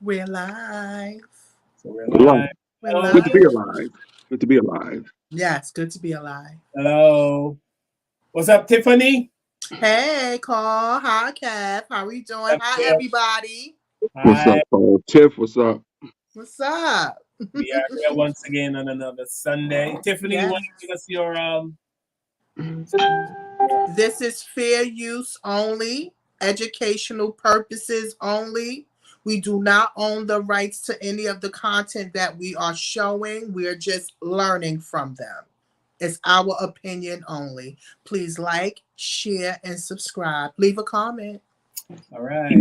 We're live. So we're Hello. live. We're Hello. Good to be live. alive. Good to be alive. Yes, good to be alive. Hello. What's up, Tiffany? Hey, Carl. Hi, Kev. How we doing? Up Hi, here. everybody. What's up, Hi. Paul? Tiff, what's up? What's up? We are here once again on another Sunday. Tiffany, you Yes. want to give us your This is fair use only, educational purposes only. We do not own the rights to any of the content that we are showing. We're just learning from them. It's our opinion only. Please like, share, and subscribe. Leave a comment. all right.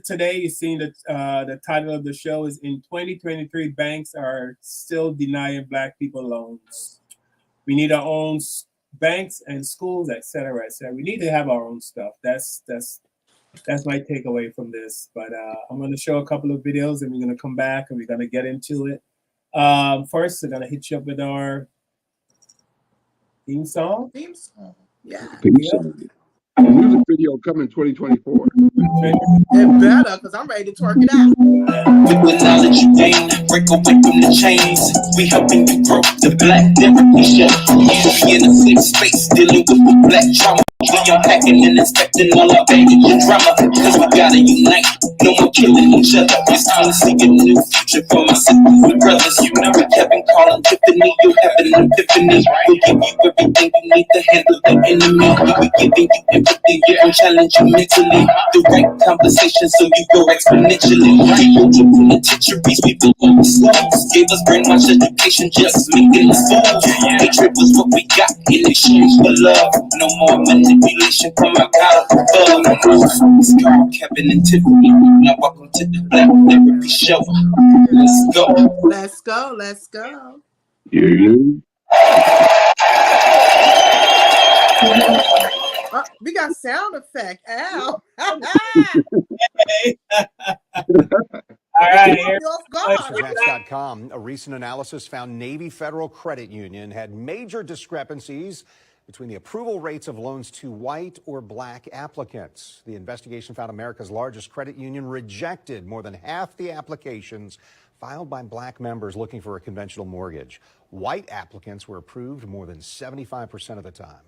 Today you've seen that the title of the show is in 2023 banks are still denying black people loans. We need our own banks and schools, etc., etc. We need to have our own stuff. That's my takeaway from this. But I'm going to show a couple of videos, and we're going to come back and we're going to get into it. First, we're going to hit you up with our theme song. Theme song. Yeah. Peace. Music video coming 2024. It better, because I'm ready to twerk it out. With the knowledge you gain, break away from the chains. We helping you grow the black definition. You in a safe space, dealing with the black trauma. We unpacking and inspecting all our baggage and drama. Cause we gotta unite, no more killing each other. It's time to see a new future for my sisters and brothers. You know Kevin, calling Tiffany, you having an epiphany. We'll give you everything you need to handle the enemy. We're giving you empathy, yeah, I'm challenging mentally. The right conversation so you grow exponentially. People from penitentiaries, we built on the slums. Gave us brainwash education, just making us fools. Hatred was what we got in exchange for love. No more manipulation from our God above. It's Carl, Kevin, and Tiffany. Now welcome to the Black Therapy Show. Let's go. Let's go. Let's go. Yeah. We got sound effect. Ow. Hey. All right. Here. Tax.com, a recent analysis found Navy Federal Credit Union had major discrepancies between the approval rates of loans to white or black applicants. The investigation found America's largest credit union rejected more than half the applications filed by black members looking for a conventional mortgage. White applicants were approved more than 75% of the time.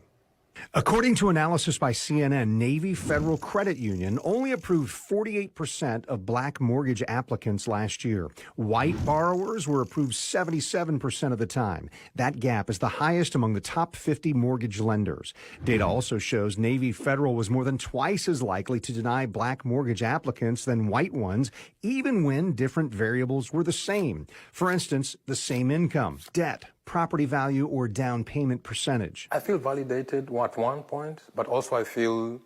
According to analysis by CNN, Navy Federal Credit Union only approved 48% of black mortgage applicants last year. White borrowers were approved 77% of the time. That gap is the highest among the top 50 mortgage lenders. Data also shows Navy Federal was more than twice as likely to deny black mortgage applicants than white ones, even when different variables were the same. For instance, the same income, debt, property value, or down payment percentage. I feel validated at one point, but also I feel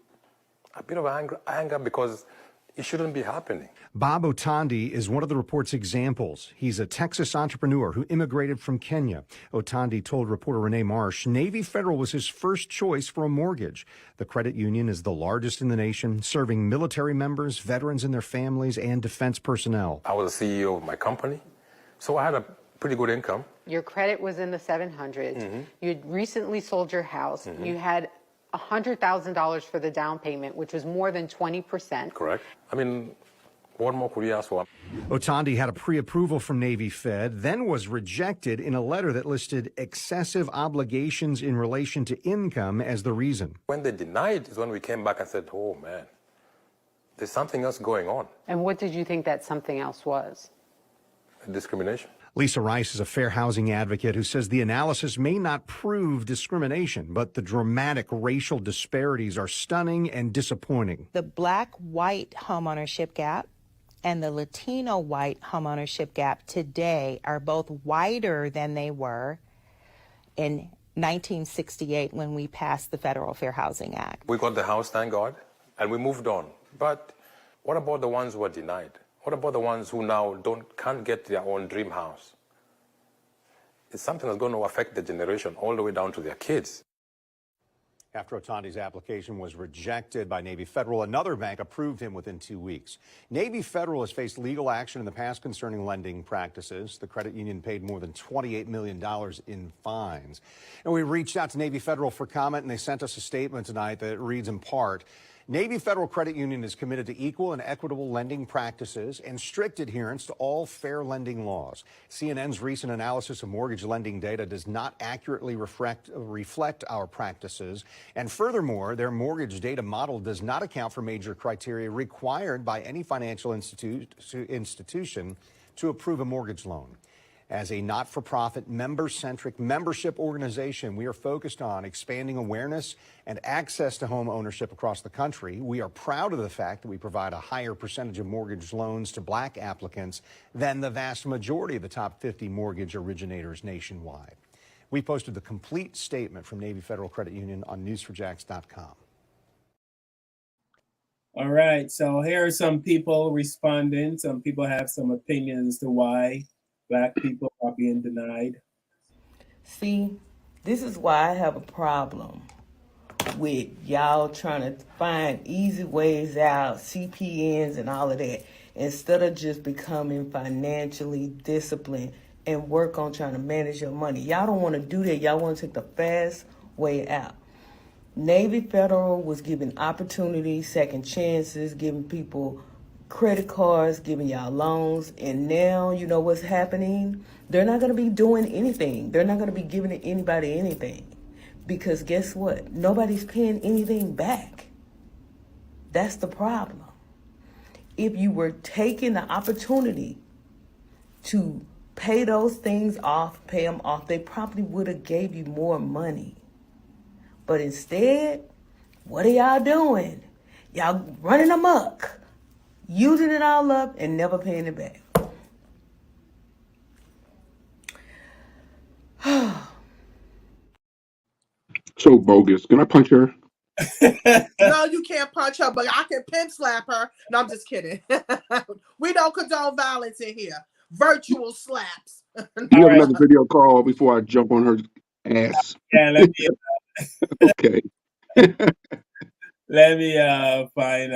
a bit of anger because it shouldn't be happening. Bob Otandi is one of the report's examples. He's a Texas entrepreneur who immigrated from Kenya. Otandi told reporter Renee Marsh Navy Federal was his first choice for a mortgage. The credit union is the largest in the nation, serving military members, veterans and their families, and defense personnel. I was the CEO of my company, so I had a pretty good income. Your credit was in the 700s. Mm-hmm. You'd recently sold your house. Mm-hmm. You had $100,000 for the down payment, which was more than 20%. Correct. I mean, what more could you ask for? Otandi had a pre-approval from Navy Fed, then was rejected in a letter that listed excessive obligations in relation to income as the reason. When they denied is when we came back and said, oh man, there's something else going on. And what did you think that something else was? Discrimination. Lisa Rice is a fair housing advocate who says the analysis may not prove discrimination, but the dramatic racial disparities are stunning and disappointing. The black-white homeownership gap and the Latino-white homeownership gap today are both wider than they were in 1968 when we passed the Federal Fair Housing Act. We got the house, thank God, and we moved on. But what about the ones who were denied? What about the ones who now can't get their own dream house? It's something that's going to affect the generation all the way down to their kids. After Otandi's application was rejected by Navy Federal, another bank approved him within 2 weeks. Navy Federal has faced legal action in the past concerning lending practices. The credit union paid more than $28 million in fines. And we reached out to Navy Federal for comment, and they sent us a statement tonight that reads in part, Navy Federal Credit Union is committed to equal and equitable lending practices and strict adherence to all fair lending laws. CNN's recent analysis of mortgage lending data does not accurately reflect our practices. And furthermore, their mortgage data model does not account for major criteria required by any financial institution to approve a mortgage loan. As a not-for-profit, member-centric membership organization, we are focused on expanding awareness and access to home ownership across the country. We are proud of the fact that we provide a higher percentage of mortgage loans to Black applicants than the vast majority of the top 50 mortgage originators nationwide. We posted the complete statement from Navy Federal Credit Union on news4jax.com. All right, so here are some people responding. Some people have some opinions as to why Black people are being denied. See, this is why I have a problem with y'all trying to find easy ways out, CPNs and all of that, instead of just becoming financially disciplined and work on trying to manage your money. Y'all don't want to do that. Y'all want to take the fast way out. Navy Federal was giving opportunities, second chances, giving people credit cards, giving y'all loans, and now you know what's happening? They're not going to be doing anything. They're not going to be giving anybody anything, because guess what? Nobody's paying anything back. That's the problem. If you were taking the opportunity to pay those things off, pay them off, they probably would have gave you more money. But instead, what are y'all doing? Y'all running amok, using it all up and never paying it back. So bogus. Can I punch her? No, you can't punch her, but I can pimp slap her. No, I'm just kidding. We don't condone violence in here. Virtual slaps. Do you have another video call before I jump on her ass? Yeah, let me Okay. let me find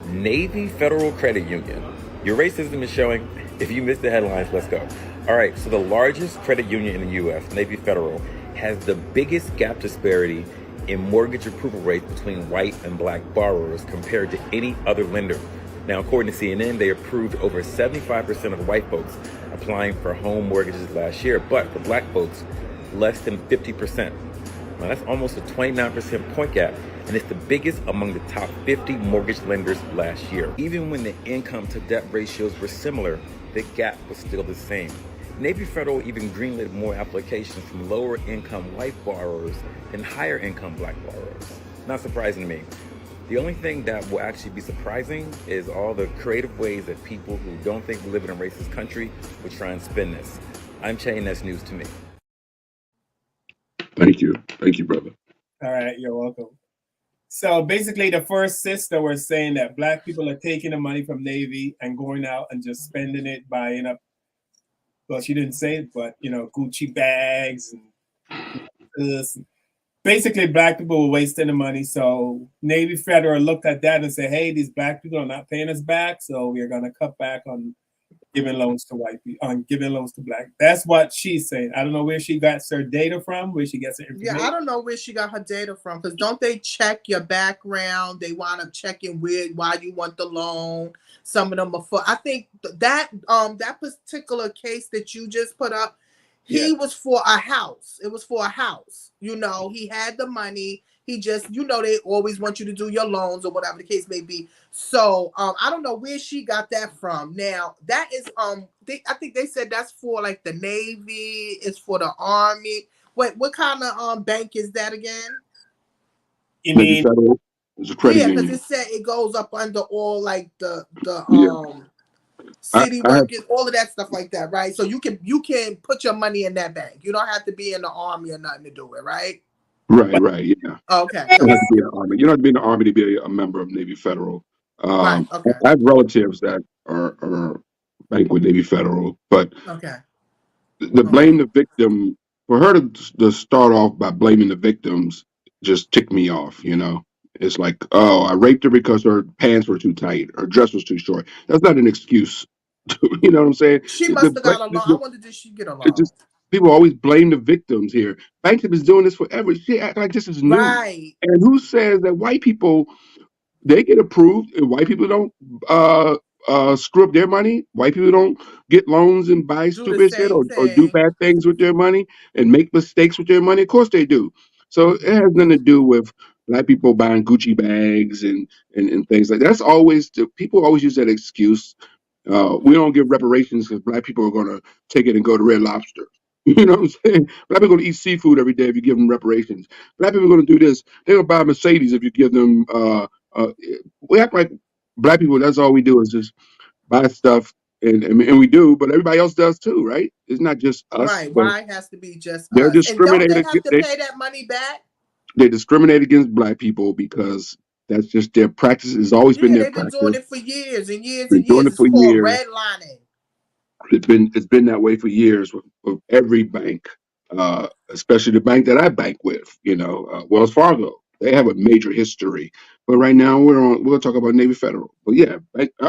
Navy Federal Credit Union. Your racism is showing. If you missed the headlines, let's go. All right, so the largest credit union in the U.S., Navy Federal, has the biggest gap disparity in mortgage approval rates between white and Black borrowers compared to any other lender. Now, according to CNN, they approved over 75% of white folks applying for home mortgages last year, but for Black folks, less than 50%. Now, that's almost a 29% point gap, and it's the biggest among the top 50 mortgage lenders last year. Even when the income to debt ratios were similar, the gap was still the same. Navy Federal even greenlit more applications from lower income white borrowers than higher income Black borrowers. Not surprising to me. The only thing that will actually be surprising is all the creative ways that people who don't think we live in a racist country will try and spin this. I'm Chain, that's news to me. Thank you. Thank you, brother. All right, you're welcome. So basically, the first sister was saying that Black people are taking the money from Navy and going out and just spending it, buying up. Well, she didn't say it, but Gucci bags and this. Basically, Black people were wasting the money. So Navy Federal looked at that and said, "Hey, these Black people are not paying us back, so we're going to cut back on giving loans to white people, on giving loans to Black." That's what she's saying. I don't know where she got her data from, where she gets her information. Yeah, I don't know where she got her data from, because don't they check your background? They wind up checking why you want the loan. Some of them are for. I think that particular case that you just put up, he was for a house. It was for a house. He had the money. He just, they always want you to do your loans or whatever the case may be. So I don't know where she got that from. Now that is I think they said that's for like the Navy. It's for the Army. Wait, what kind of bank is that again? You mean Federal? It's a credit Yeah, because union. it said it goes up under all like the Yeah. city I have, workers, all of that stuff like that, right? So you can put your money in that bank. You don't have to be in the Army or nothing to do it, right? right, yeah. Okay. You don't have to be in the Army. You don't have to be in the Army to be a member of Navy Federal. Right. Okay. I have relatives that are bank with Navy Federal, but Okay. the blame the victim, for her to start off by blaming the victims just ticked me off. It's like, oh, I raped her because her pants were too tight, her dress was too short. That's not an excuse. You know what I'm saying? She must have got a loan. I wonder, did she get a loan? people always blame the victims here. Banks have been doing this forever. Shit, act like this is new. Right. And who says that white people they get approved and white people don't uh screw up their money? White people don't get loans and buy Do the stupid shit same or do thing. bad things with their money and make mistakes with their money? Of course they do. So it Mhm. has nothing to do with black people buying Gucci bags and things like that. That's always people always use that excuse. We don't give reparations because black people are going to take it and go to Red Lobster. You know what I'm saying? Black people are going to eat seafood every day if you give them reparations. Black people are going to do this. They're going to buy a Mercedes if you give them. Uh, we act like black people. That's all we do is just buy stuff, and we do, but everybody else does too, right? It's not just us. Right. So Why it has to be just they're us? And don't they discriminated. have to pay that money back? They discriminate against black people because that's just their practice. It's always been Yeah, their they've been doing practice. it for years and years Been and doing years. it It's for called years. redlining. It's been that way for years with every bank, especially the bank that I bank with. Wells Fargo. They have a major history, but right now we'll talk about Navy Federal. But yeah,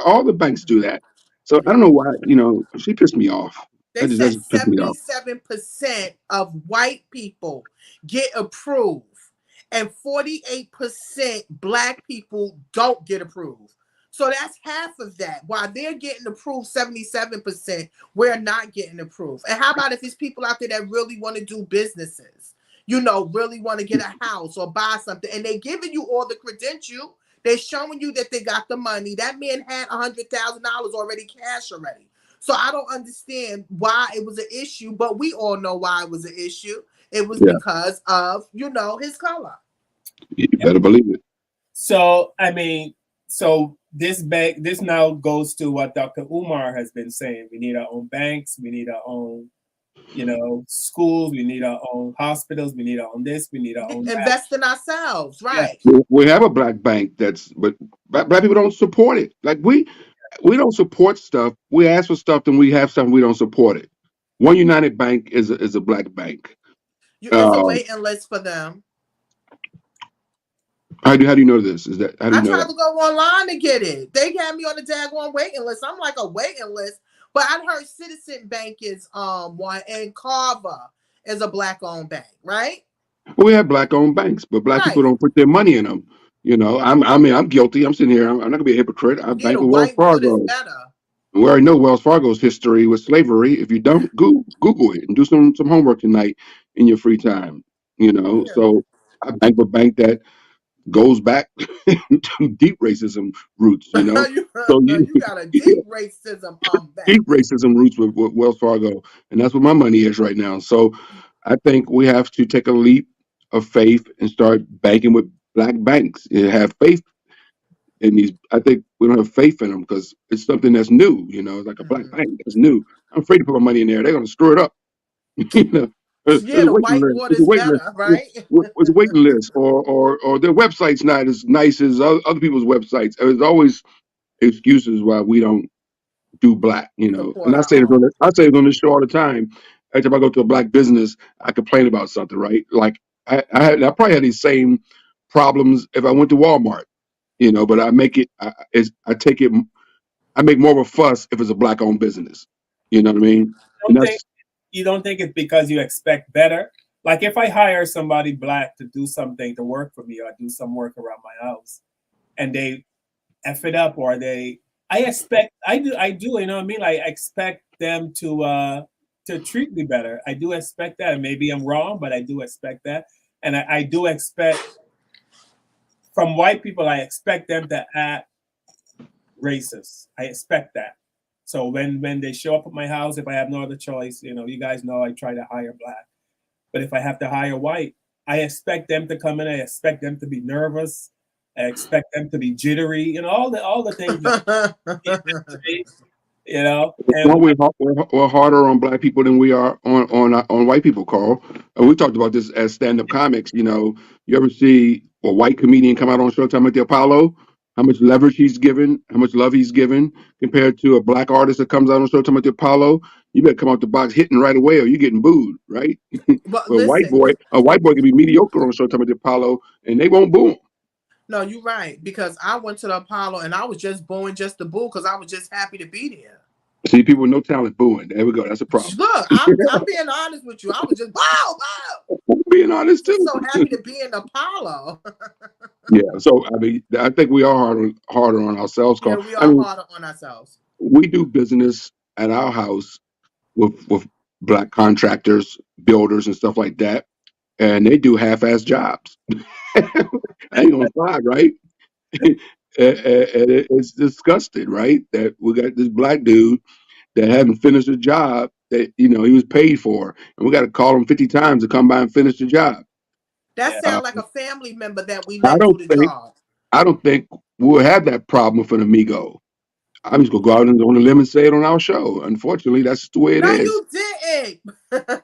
all the banks do that. So I don't know why. She pissed me off. They That said just pissed me off. 77% of white people get approved, and 48% black people don't get approved. So that's half of that. While they're getting approved 77%, we're not getting approved. And how about if it's people out there that really want to do businesses? Really want to get a house or buy something, and they're giving you all the credential. They're showing you that they got the money. That man had $100,000 already cash already. So I don't understand why it was an issue, but we all know why it was an issue. It was Yeah, because of, his color. you better believe it. So I mean, so this now goes to what Dr. Umar has been saying. We need our own banks. We need our own, schools. We need our own hospitals. We need our own this. We need our own that. Invest in ourselves, Yeah. right? We have a black bank but black people don't support it. Like we don't support stuff. We ask for stuff, and we have stuff, and we don't support it. One United Bank is a black bank. It's a Uh, waiting list for them. how do you know this? How do you I know tried that? to go online to get it. They had me on the daggone waiting list. I'm like, a waiting list. But I heard Citizen Bank is one, and Carver is a black owned bank, right? We have black owned banks, but black people Right. don't put their money in them. I'm guilty. I'm sitting here. I'm not gonna be a hypocrite. I Yeah, bank the with Wells Whitewood is Fargo. better. We already know Wells Fargo's history with slavery. If you don't, Google it and do some homework tonight in your free time. Yeah. So I bank with a bank that goes back to deep racism roots. So You got a deep racism deep background. racism roots with Wells Fargo, and that's where my money is right now. So I think we have to take a leap of faith and start banking with black banks and have faith in these. I think we don't have faith in them because it's something that's new. It's like a black Mhm. bank that's new. I'm afraid to put my money in there. They're going to screw it up. you know, Yeah, there's a the waiting list. Whitewood There's a is waiting list. better, right? There's a waiting list, or their website's not as nice as other people's websites. There's always excuses why we don't do black, and Support our own. I say it on this show all the time. Every time I go to a black business, I complain about something, right? Like I probably had these same problems if I went to Walmart, but I make it, I take it, I make more of a fuss if it's a black owned business. You know what I mean? And Don't think that's you don't think it's because you expect better. Like if I hire somebody black to do something to work for me or do some work around my house, and they f it up or I do, you know what I mean? Like I expect them to treat me better. I do expect that. And maybe I'm wrong, but I do expect that. And I do expect from white people, I expect them to act racist. I expect that. So when they show up at my house, if I have no other choice, you guys know I try to hire black. But if I have to hire white, I expect them to come in. I expect them to be nervous. I expect them to be jittery. All the things that and we're harder on black people than we are on white people, Carl. And we talked about this as stand up comics. You ever see a white comedian come out on Showtime at the Apollo? How much leverage he's given, how much love he's given compared to a black artist that comes out on Showtime at the Apollo. You better come out the box hitting right away, or you're getting booed, right? But But listen, a white boy can be mediocre on Showtime at the Apollo, and they won't boo him. no, you're right. Because I went to the Apollo and I was just booing just to boo because I was just happy to be there. See, people with no talent booing. There we go. That's a problem. Look, I'm being honest with you. I was just wow, wow. I'm being honest Just too. so happy to be in Apollo. Yeah. So I mean, I think we are harder on ourselves. Yeah, Cause we I are mean, harder on ourselves. we do business at our house with black contractors, builders, and stuff like that, and they do half-ass jobs. I ain't gonna lie, right? And it's disgusting, right? That we got this black dude that haven't finished a job that he was paid for, and we got to call him 50 times to come by and finish the job. That Yeah. Uh, sounds like a family member that we I let do don't the think job. I don't think we'll have that problem with an amigo. I'm just gonna go out and on a limb and say it on our show. Unfortunately, that's just the way it No, is. you didn't.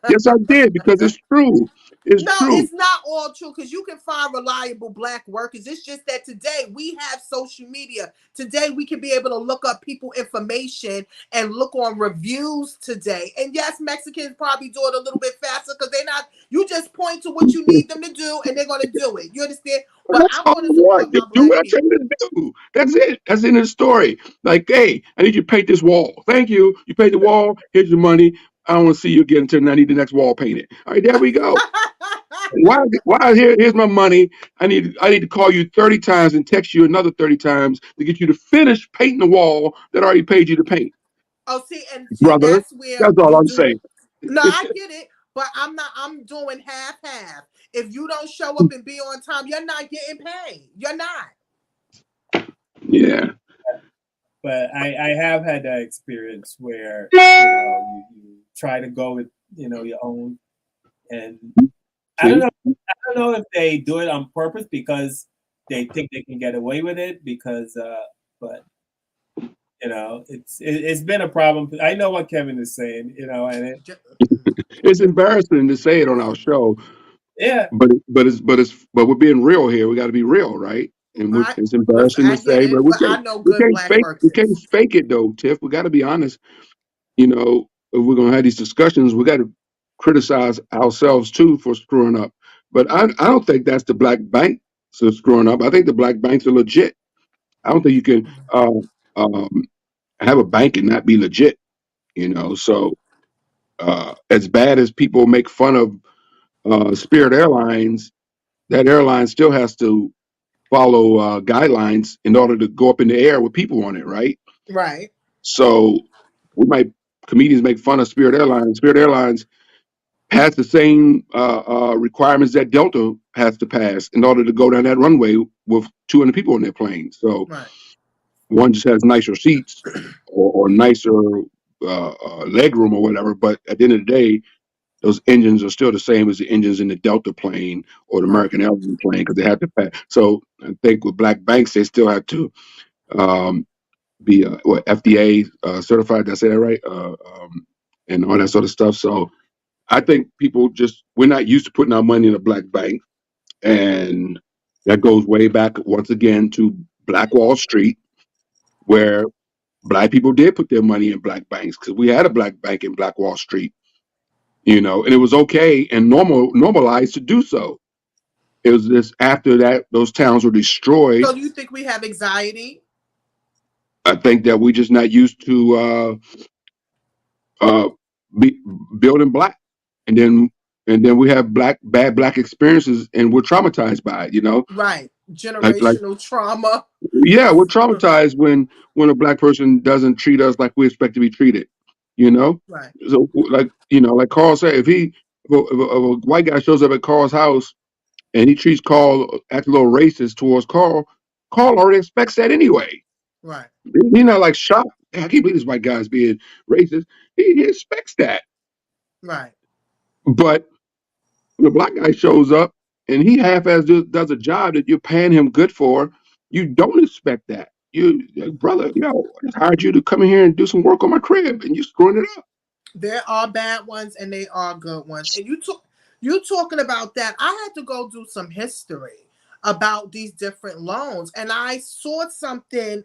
Yes, I did because it's true. It's No, true. it's not all true because you can find reliable black workers. It's just that today we have social media. Today we can be able to look up people information and look on reviews today. And yes, Mexicans probably do it a little bit faster because they're not, you just point to what you need them to do and they're going to do it. You understand? Well, But that's I'm all going I to want. support my Just do black what I tell you people. to do. That's it. That's the end of the story. Like, hey, I need you to paint this wall. Thank you. You paint the wall. Here's your money. I don't want to see you again until I need the next wall painted. All right, there we go. Here's my money. I need to call you 30 times and text you another 30 times to get you to finish painting the wall that I already paid you to paint. Oh, see, Brother, that's where that's all you I'm do. saying. No, I get it, but I'm not. I'm doing half. If you don't show up and be on time, you're not getting paid. You're not. Yeah. But I have had that experience where you try to go with your own, and I don't See? know I don't know if they do it on purpose because they think they can get away with it because but it's been a problem. I know what Kevin is saying, and It's embarrassing to say it on our show, yeah, but we're being real here. We got to be real, right? And I it's embarrassing to I get say, but it, but I know good black we can't workers. fake it though, Tiff. We got to be honest. If we're gonna have these discussions, we got to criticize ourselves too for screwing up. But I don't think that's the black banks are screwing up. I think the black banks are legit. I don't think you can um, have a bank and not be legit. So as bad as people make fun of Spirit Airlines, that airline still has to follow guidelines in order to go up in the air with people on it, right? Right, So we might comedians make fun of Spirit Airlines. Spirit Airlines has the same requirements that Delta has to pass in order to go down that runway with 200 people on their plane. So right. one just has nicer seats or nicer leg room or whatever. But at the end of the day, those engines are still the same as the engines in the Delta plane or the Right. American Airlines plane because they have to pass. So I think with black banks, they still have to um, be FDA certified. Did I say that right? And all that sort of stuff. So I think people we're not used to putting our money in a black bank, and that goes way back once again to Black Wall Street, where black people did put their money in black banks because we had a black bank in Black Wall Street, and it was okay and normalized to do so. It was just after that those towns were destroyed. So do you think we have anxiety? I think that we're just not used to uh, be, building black, and then we have bad black experiences, and we're traumatized by it. Right. Like Generational trauma. yeah, we're traumatized when a black person doesn't treat us like we expect to be treated. You know, Right. so like Carl said, if a white guy shows up at Carl's house and he treats Carl acts a little racist towards Carl, Carl already expects that anyway. Right. He's not like shocked. "Hey, I can't believe this white guy's being racist. He expects that. Right. But when a black guy shows up and he half-ass does a job that you're paying him good for, you don't expect that. Brother, I just hired you to come in here and do some work on my crib, and you're screwing it up. There are bad ones and they are good ones. And you talking about that. I had to go do some history about these different loans. And I saw something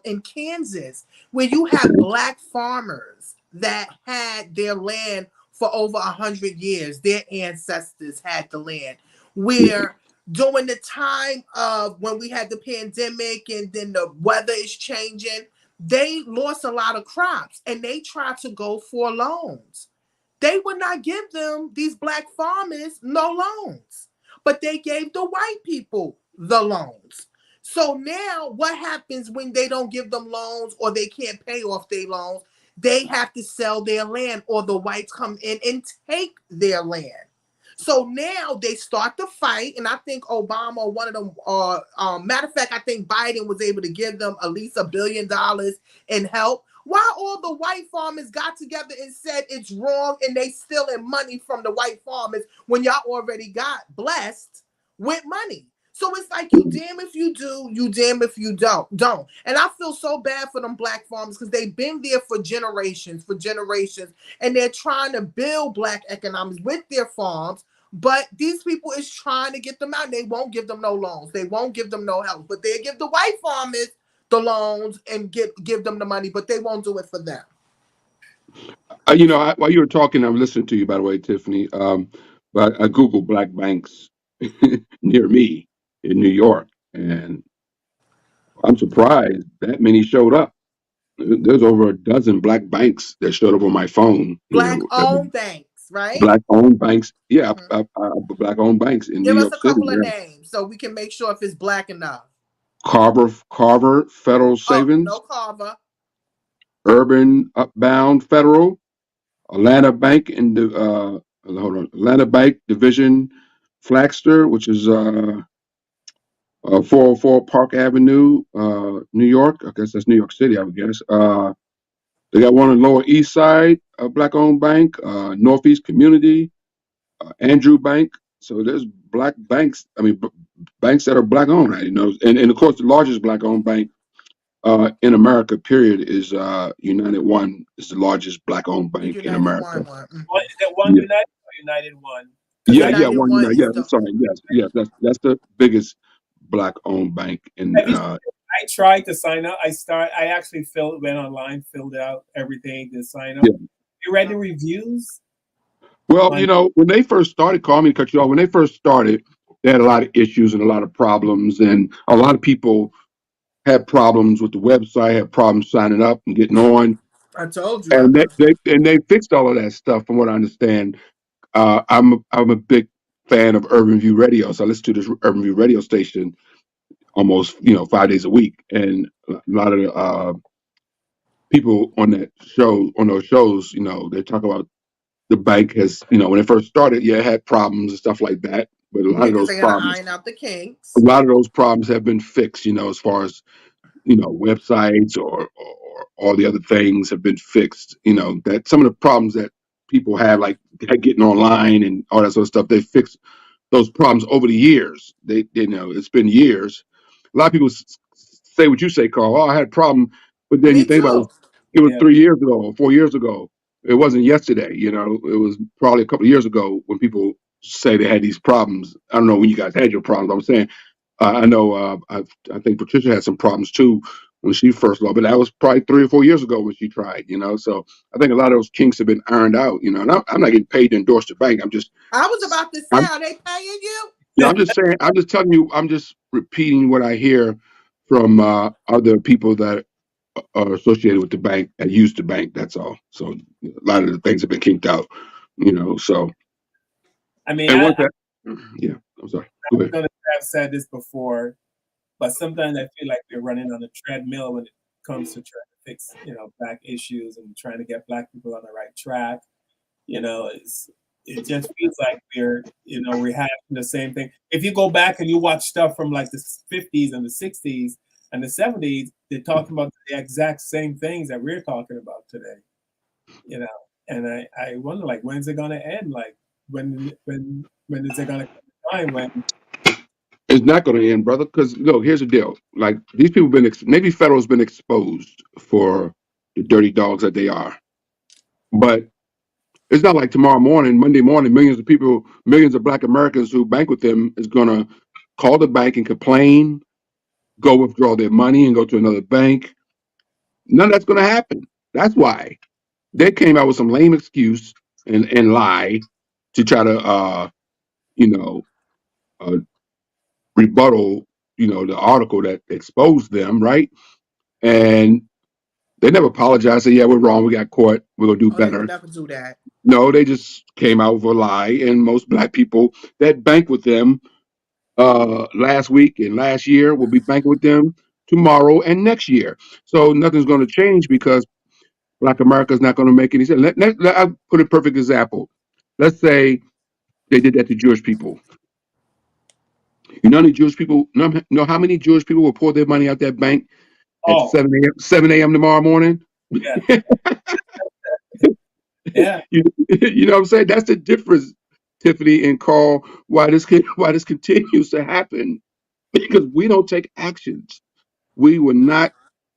in Kansas where you have black farmers that had their land for over 100 years. Their ancestors had the land. Where during the time of when we had the pandemic and then the weather is changing, they lost a lot of crops and they tried to go for loans. They would not give them, these black farmers, no loans, but they gave the white people the loans. So now what happens when they don't give them loans or they can't pay off their loans? They have to sell their land or the whites come in and take their land. So now they start to fight, and I think Obama, or one of them, matter of fact, I think Biden was able to give them at least $1 billion in help. Why all the white farmers got together and said it's wrong, and they stealing money from the white farmers when y'all already got blessed with money? So it's like you damn if you do, you damn if you don't. And I feel so bad for them black farmers because they've been there for generations, and they're trying to build black economics with their farms. But these people is trying to get them out. They won't give them no loans. They won't give them no help. But they give the white farmers the loans and give them the money, but they won't do it for them. While you were talking, I'm listening to you, by the way, Tiffany. But I Googled black banks near me in New York, and I'm surprised that many showed up. There's over a dozen black banks that showed up on my phone. Black owned banks, right? Black owned banks. Yeah, Mhm. black owned banks in New Give us York a City. couple of Yeah. names so we can make sure if it's black enough. Carver Federal Oh, Savings, no Carver. Urban Upbound Federal, Atlanta Bank in the hold on, Atlanta Bank Division, Flagster, which is 404 Park Avenue, New York. I guess that's New York City, I would guess. They got one on Lower East Side, a black-owned bank, Northeast Community, Andrew Bank. So there's black banks. I mean, banks that are black-owned, and of course the largest black-owned bank in America, period, is United One. Is the largest black-owned The bank in United America. One. What is it? One Yeah, United or United One? Because yeah, I yeah. United One One United. Yeah, is I'm the. sorry. Yes. That's the biggest black-owned bank in. have you. I tried to sign up. I actually went online, filled out everything to sign up. Yeah. You read the reviews? Well, On when they first started, call me to cut you off. When they first started, they had a lot of issues and a lot of problems, and a lot of people had problems with the website, had problems signing up and getting on, I told you. and they fixed all of that stuff, from what I understand. I'm a big fan of Urban View Radio, so I listen to this Urban View radio station almost 5 days a week, and a lot of the people on those shows, they talk about the bank has, when it first started, yeah, it had problems and stuff like that, but a lot Yeah, of because those they got to problems, iron out the a kinks. lot of those problems have been fixed, as far as websites or all the other things have been fixed. That some of the problems that people have, like getting online and all that sort of stuff, they fixed those problems over the years. It's been years. A lot of people say what you say, Carl. Oh, I had a problem, but then you Me think about too. it was yeah, 3 years ago or 4 years ago. It wasn't yesterday. It was probably a couple of years ago when people say they had these problems. I don't know when you guys had your problems. I'm saying I know. I think Patricia had some problems too when she first loved, but that was probably 3 or 4 years ago when she tried. So I think a lot of those kinks have been ironed out. And I'm not getting paid to endorse the bank. I was about to say, I'm, are they paying you? I'm just saying. I'm just telling you. I'm just repeating what I hear from other people that are associated with the bank and use the bank. That's all. So a lot of the things have been kinked out. So I mean, and I once that, yeah. I'm sorry. Go was ahead. going to have said this before, but sometimes I feel like we're running on a treadmill when it comes to trying to fix, black issues and trying to get black people on the right track. It just feels like we're, rehashing the same thing. If you go back and you watch stuff from like the 50s and the 60s and the 70s, they're talking about the exact same things that we're talking about today. You know, and I wonder, like, when's it gonna end? Like, when is it gonna come a time when? It's not going to end, brother. Because look, here's the deal. Like these people been maybe federal's been exposed for the dirty dogs that they are, but it's not like tomorrow morning, Monday morning, millions of people, millions of Black Americans who bank with them is going to call the bank and complain, go withdraw their money and go to another bank. None of that's going to happen. That's why they came out with some lame excuse and lie to try to, you know, uh, rebuttal, the article that exposed them, right? And They never apologized. Said, "Yeah, we're wrong. We got caught. We're gonna do Oh, they would better." never do that. No, they just came out with a lie. And most black people that bank with them last week and last year will be banking with them tomorrow and next year. So nothing's going to change because Black America is not going to make any sense. I'll put a perfect example. Let's say they did that to Jewish people. You know, know how many Jewish people will pour their money out that bank at Oh, 7 a.m. tomorrow morning? yeah, yeah. You know what I'm saying? That's the difference, Tiffany and Carl. Why this continues to happen because we don't take actions. We will not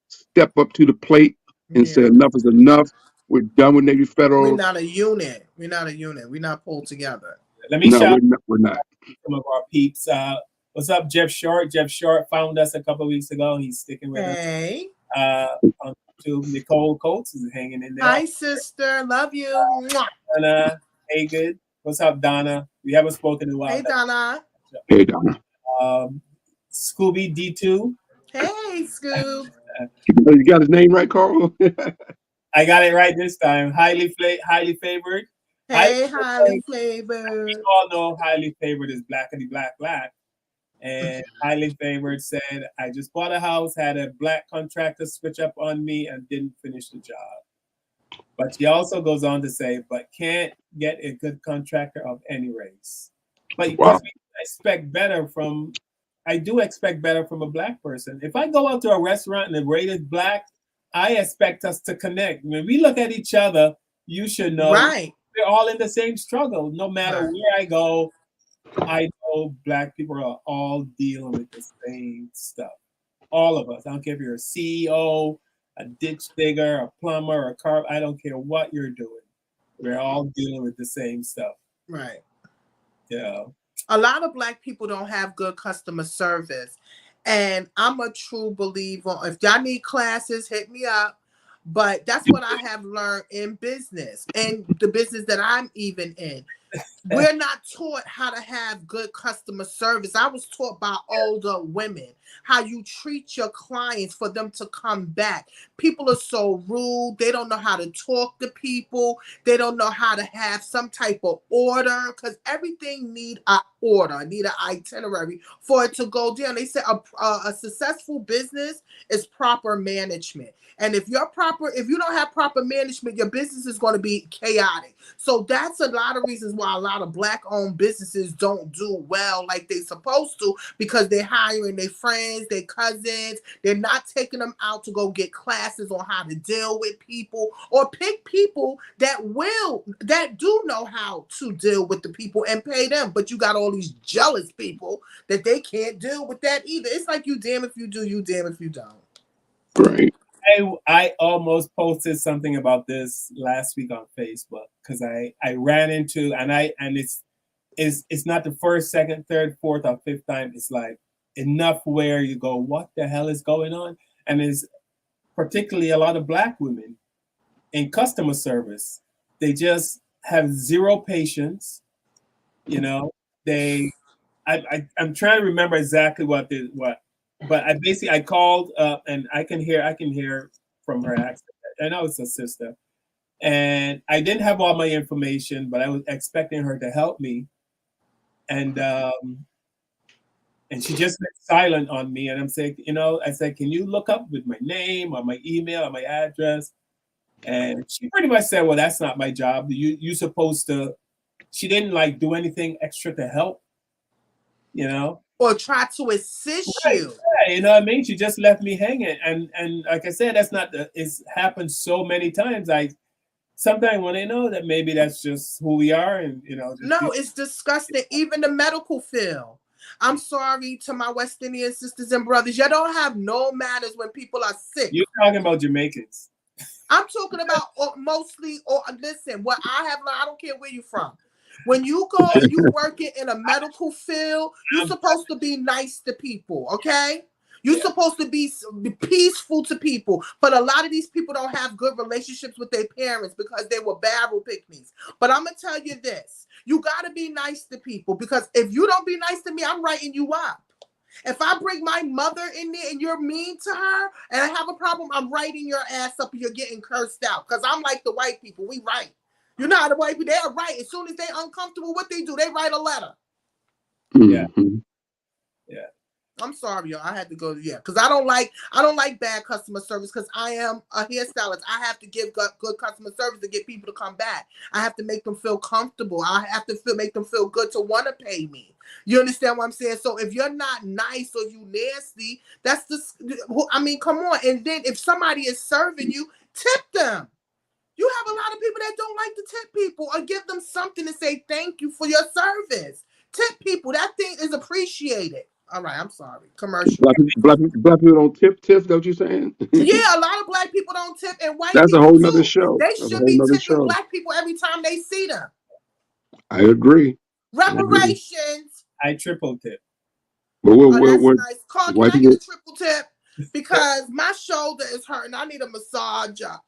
step up to the plate and say Yeah. enough is enough. We're done with Navy We're Federal. not a unit. We're not a unit. We're not pulled together. Let me No, shout we're not. We're not. some of our peeps. What's up, Jeff Short? Jeff Short found us a couple of weeks ago. He's sticking with us. Hey. On YouTube. Nicole Coates is hanging in there. Hi, sister. Love you. Mwah. Donna, hey, good. What's up, Donna? We haven't spoken in a while. Hey, Donna. Hey, Donna. Scooby D2. Hey, Scoob. You got his name right, Carl? I got it right this time. Highly favored. Hey, highly We flavored. all know highly favored is blackity black black. And highly favored said, I just bought a house, had a black contractor switch up on me and didn't finish the job. But she also goes on to say, but can't get a good contractor of any race. But Wow. I do expect better from a black person. If I go out to a restaurant and the rate is black, I expect us to connect. When we look at each other, you should know Right. we're all in the same struggle. No matter Right. where I go, I know black people are all dealing with the same stuff. All of us. I don't care if you're a CEO, a ditch digger, a plumber, a car. I don't care what you're doing. We're all dealing with the same stuff. Right. Yeah. A lot of black people don't have good customer service. And I'm a true believer. If y'all need classes, hit me up. But that's what I have learned in business and the business that I'm even in. We're not taught how to have good customer service. I was taught by older women how you treat your clients for them to come back. People are so rude. They don't know how to talk to people. They don't know how to have some type of order because everything need an order, need an itinerary for it to go down. They say a successful business is proper management. And if you don't have proper management, your business is going to be chaotic. So that's a lot of reasons why a lot of black-owned businesses don't do well like they're supposed to because they're hiring their friends, their cousins. They're not taking them out to go get classes on how to deal with people or pick people that do know how to deal with the people and pay them. But you got all these jealous people that they can't deal with that either. It's like you damn if you do, you damn if you don't. Right. I almost posted something about this last week on Facebook because I ran into and it's not the first, second, third, fourth, or fifth time. It's like enough where you go, what the hell is going on? And it's particularly a lot of black women in customer service. They just have zero patience. You know, I'm trying to remember exactly what. But I called up and I can hear from her accent. I know it's a sister. And I didn't have all my information, but I was expecting her to help me. And she just went silent on me. And I'm saying, I said, can you look up with my name or my email or my address? And she pretty much said, well, that's not my job. You supposed to. She didn't do anything extra to help, or try to assist you. Yeah, you know what I mean? She just left me hanging. And like I said, that's not it's happened so many times. Sometimes when I know that maybe that's just who we are and No, it's disgusting. Even the medical field. I'm sorry to my West Indian sisters and brothers. You don't have no manners when people are sick. You're talking about Jamaicans. I'm talking about mostly, listen, what I have learned, I don't care where you're from. When you go and you working in a medical field, you're supposed to be nice to people, okay? You're supposed to be peaceful to people. But a lot of these people don't have good relationships with their parents because they were barrel picnics. But I'm going to tell you this. You got to be nice to people because if you don't be nice to me, I'm writing you up. If I bring my mother in there and you're mean to her and I have a problem, I'm writing your ass up and you're getting cursed out. Because I'm like the white people. We write. You know how the white people, they're right. As soon as they're uncomfortable, what they do, they write a letter. Yeah. Yeah. I'm sorry, y'all. I had to go. Yeah, because I don't like bad customer service. Because I am a hairstylist. I have to give good customer service to get people to come back. I have to make them feel comfortable. I have to make them feel good to want to pay me. You understand what I'm saying? So if you're not nice or you nasty, that's just. I mean, come on. And then if somebody is serving you, tip them. You have a lot of people that don't like to tip people or give them something to say thank you for your service. Tip people. That thing is appreciated. All right, I'm sorry. Commercial. Black people don't tip. Is that what you're saying? Yeah, a lot of black people don't tip, and white That's a people whole nother too. show. They That's a should whole be nother tipping show. black people every time they see them. I agree. Reparations. I triple tip. But That's nice. Carl, can white I people, get a triple tip? Because my shoulder is hurting. I need a massager.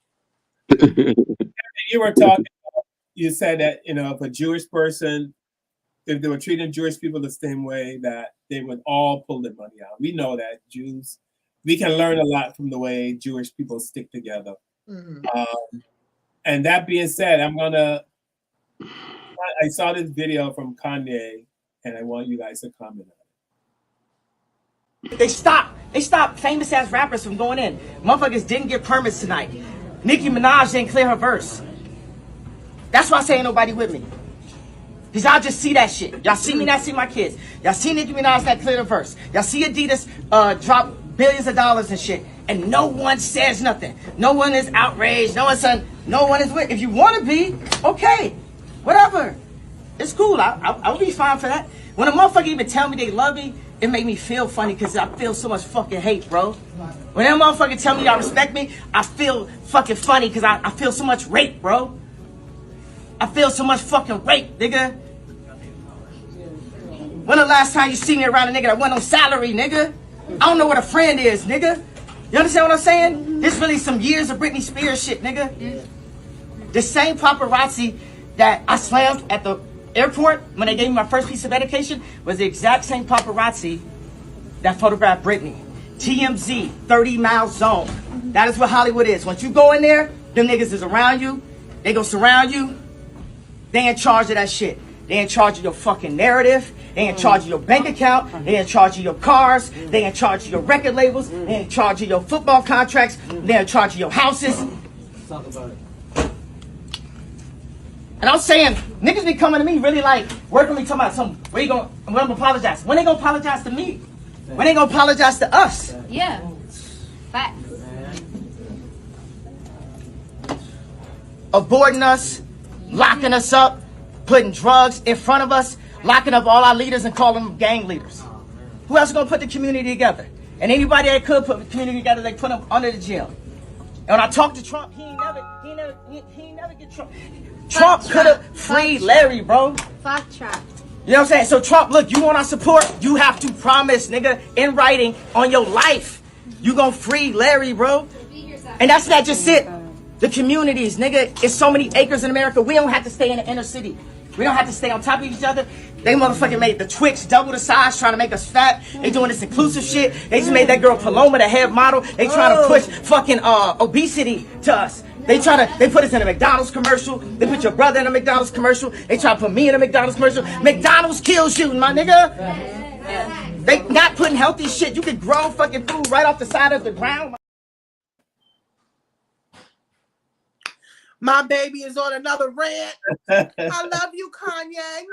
You were talking. You said that if a Jewish person, if they were treating Jewish people the same way, that they would all pull their money out. We know that Jews. We can learn a lot from the way Jewish people stick together. Mm-hmm. And that being said, I saw this video from Kanye, and I want you guys to comment on it. They stopped famous ass rappers from going in. Motherfuckers didn't get permits tonight. Nicki Minaj didn't clear her verse. That's why I say ain't nobody with me. Cause y'all just see that shit. Y'all see me not see my kids. Y'all see Nicki Minaj not clear the verse. Y'all see Adidas drop billions of dollars and shit. And no one says nothing. No one is outraged. No one is with. If you want to be, okay. Whatever. It's cool. I'll be fine for that. When a motherfucker even tell me they love me, it make me feel funny because I feel so much fucking hate, bro. When that motherfucker tell me y'all respect me, I feel fucking funny because I feel so much rape, bro. I feel so much fucking rape, nigga. When the last time you see me around a nigga that went on salary, nigga? I don't know what a friend is, nigga. You understand what I'm saying? This really some years of Britney Spears shit, nigga. The same paparazzi that I slammed at the airport when they gave me my first piece of education was the exact same paparazzi that photographed Britney. TMZ, 30 Mile Zone. That is what Hollywood is. Once you go in there, them niggas is around you. They gonna surround you. They in charge of that shit. They in charge of your fucking narrative. They in charge of your bank account. They in charge of your cars. They in charge of your record labels. They in charge of your football contracts. They in charge of your houses. Talk about it. And I'm saying, niggas be coming to me really like, where can we talk about something? Where you gonna, I'm gonna apologize. When they gonna apologize to me? When they gonna apologize to us? Yeah. Facts. Avoiding us, locking us up, putting drugs in front of us, locking up all our leaders and calling them gang leaders. Who else is gonna put the community together? And anybody that could put the community together, they put them under the jail. And when I talked to Trump, he ain't never get Trump. Trump could have freed Larry, bro. Fuck Trump. You know what I'm saying? So Trump, look, you want our support? You have to promise, nigga, in writing on your life, you gonna free Larry, bro. And that's not just it. The communities, nigga, it's so many acres in America. We don't have to stay in the inner city. We don't have to stay on top of each other. They motherfucking made the Twix double the size, trying to make us fat. They doing this inclusive shit. They just made that girl Paloma the head model. They trying to push fucking obesity to us. They put us in a McDonald's commercial. They put your brother in a McDonald's commercial. They try to put me in a McDonald's commercial. McDonald's kills you, my nigga. They not putting healthy shit. You can grow fucking food right off the side of the ground. My baby is on another rant. I love you, Kanye.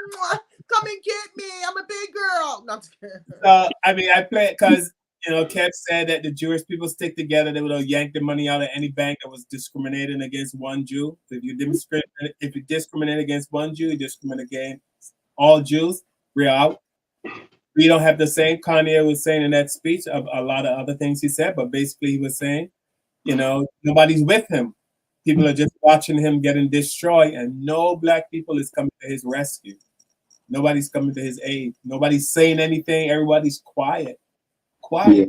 Come and get me. I'm a big girl. No, I'm just kidding. I mean, I play it because Kev said that the Jewish people stick together. They would yank the money out of any bank that was discriminating against one Jew. If you discriminate against one Jew, you discriminate against all Jews. We're out. We don't have the same. Kanye was saying in that speech a lot of other things he said, but basically he was saying, nobody's with him. People are just watching him getting destroyed, and no black people is coming to his rescue. Nobody's coming to his aid. Nobody's saying anything. Everybody's quiet. Yeah.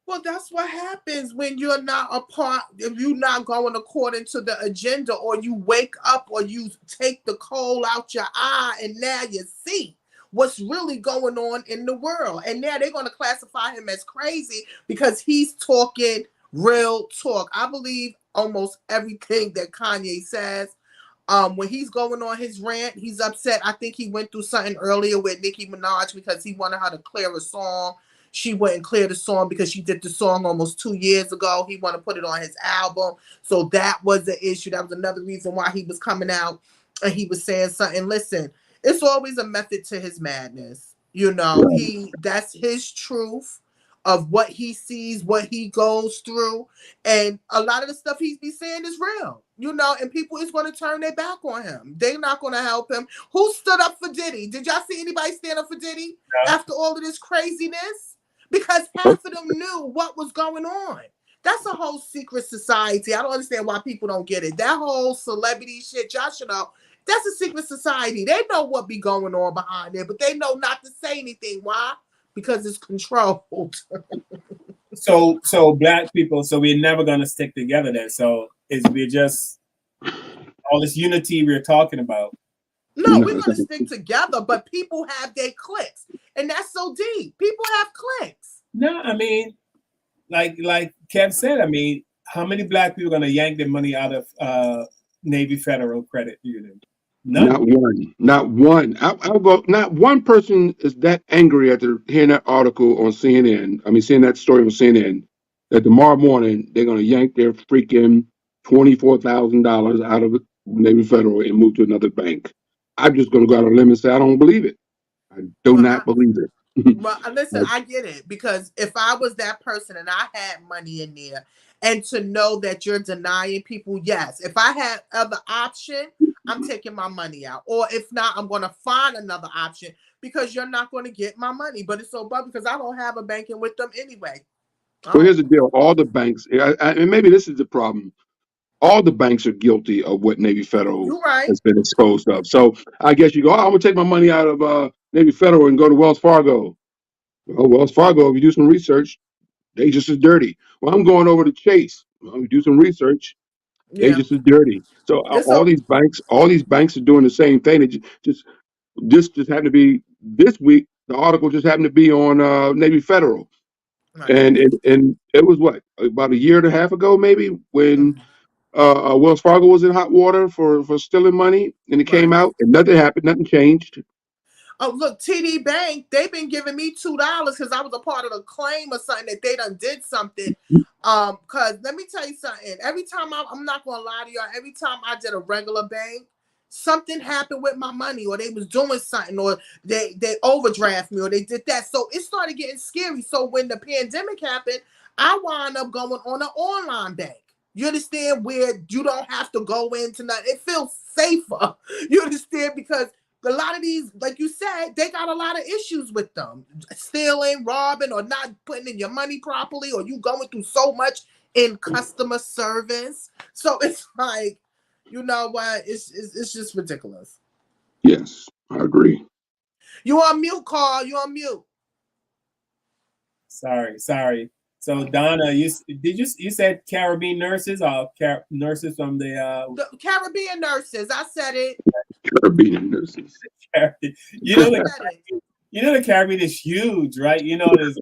Well, that's what happens when you're not a part, if you're not going according to the agenda, or you wake up or you take the coal out your eye and now you see. what's really going on in the world. And now they're going to classify him as crazy because he's talking real talk. I believe almost everything that Kanye says. When he's going on his rant, he's upset. I think he went through something earlier with Nicki Minaj because he wanted her to clear a song. She wouldn't clear the song because she did the song almost 2 years ago. He wanted to put it on his album. So that was the issue. That was another reason why he was coming out and he was saying something. Listen, it's always a method to his madness. You know, that's his truth of what he sees, what he goes through. And a lot of the stuff he's be saying is real, you know, and people is going to turn their back on him. They're not going to help him. Who stood up for Diddy? Did y'all see anybody stand up for Diddy after all of this craziness? Because half of them knew what was going on. That's a whole secret society. I don't understand why people don't get it. That whole celebrity shit, y'all should know. That's a secret society. They know what be going on behind there, but they know not to say anything. Why? Because it's controlled. So black people, so we're never gonna stick together then. So we're just all this unity we're talking about. No, we're gonna stick together, but people have their cliques, and that's so deep. People have cliques. No, I mean, like Kev said, I mean, how many black people are gonna yank their money out of Navy Federal Credit Union? None. Not one. Not one. I'll go. Not one person is that angry after hearing that article on CNN. I mean, seeing that story on CNN, that tomorrow morning they're going to yank their freaking $24,000 out of Navy Federal and move to another bank. I'm just going to go out on a limb and say I don't believe it. I do not believe it. Well, listen, I get it, because if I was that person and I had money in there, and to know that you're denying people, yes. If I had other option, I'm taking my money out. Or if not, I'm going to find another option, because you're not going to get my money. But it's so bad because I don't have a banking with them anyway. Well, here's the deal. All the banks, and maybe this is the problem. All the banks are guilty of what Navy Federal You're right. has been exposed of. So I guess you go, I'm going to take my money out of Navy Federal and go to Wells Fargo. Well, Wells Fargo, if you do some research, they just as dirty. Well, I'm going over to Chase. Well, you do some research, they Yeah. just as dirty. So all these banks are doing the same thing. It just happened to be this week. The article just happened to be on Navy Federal, and it was what, about a year and a half ago, maybe, when Wells Fargo was in hot water for stealing money, and it came out, and nothing happened, nothing changed. Oh, look, TD Bank, they've been giving me $2 because I was a part of the claim or something that they done did something. Because let me tell you something. Every time I'm not going to lie to y'all, every time I did a regular bank, something happened with my money, or they was doing something, or they overdraft me, or they did that. So it started getting scary. So when the pandemic happened, I wound up going on an online bank. You understand, where you don't have to go into nothing. It feels safer. You understand, because a lot of these, like you said, they got a lot of issues with them. Stealing, robbing, or not putting in your money properly, or you going through so much in customer service. So it's like, you know what? It's just ridiculous. Yes, I agree. You on mute, Carl. You on mute. Sorry. So Donna, you said Caribbean nurses, or nurses from the Caribbean nurses. I said it. Caribbean nurses. You know the Caribbean is huge, right? You know, there's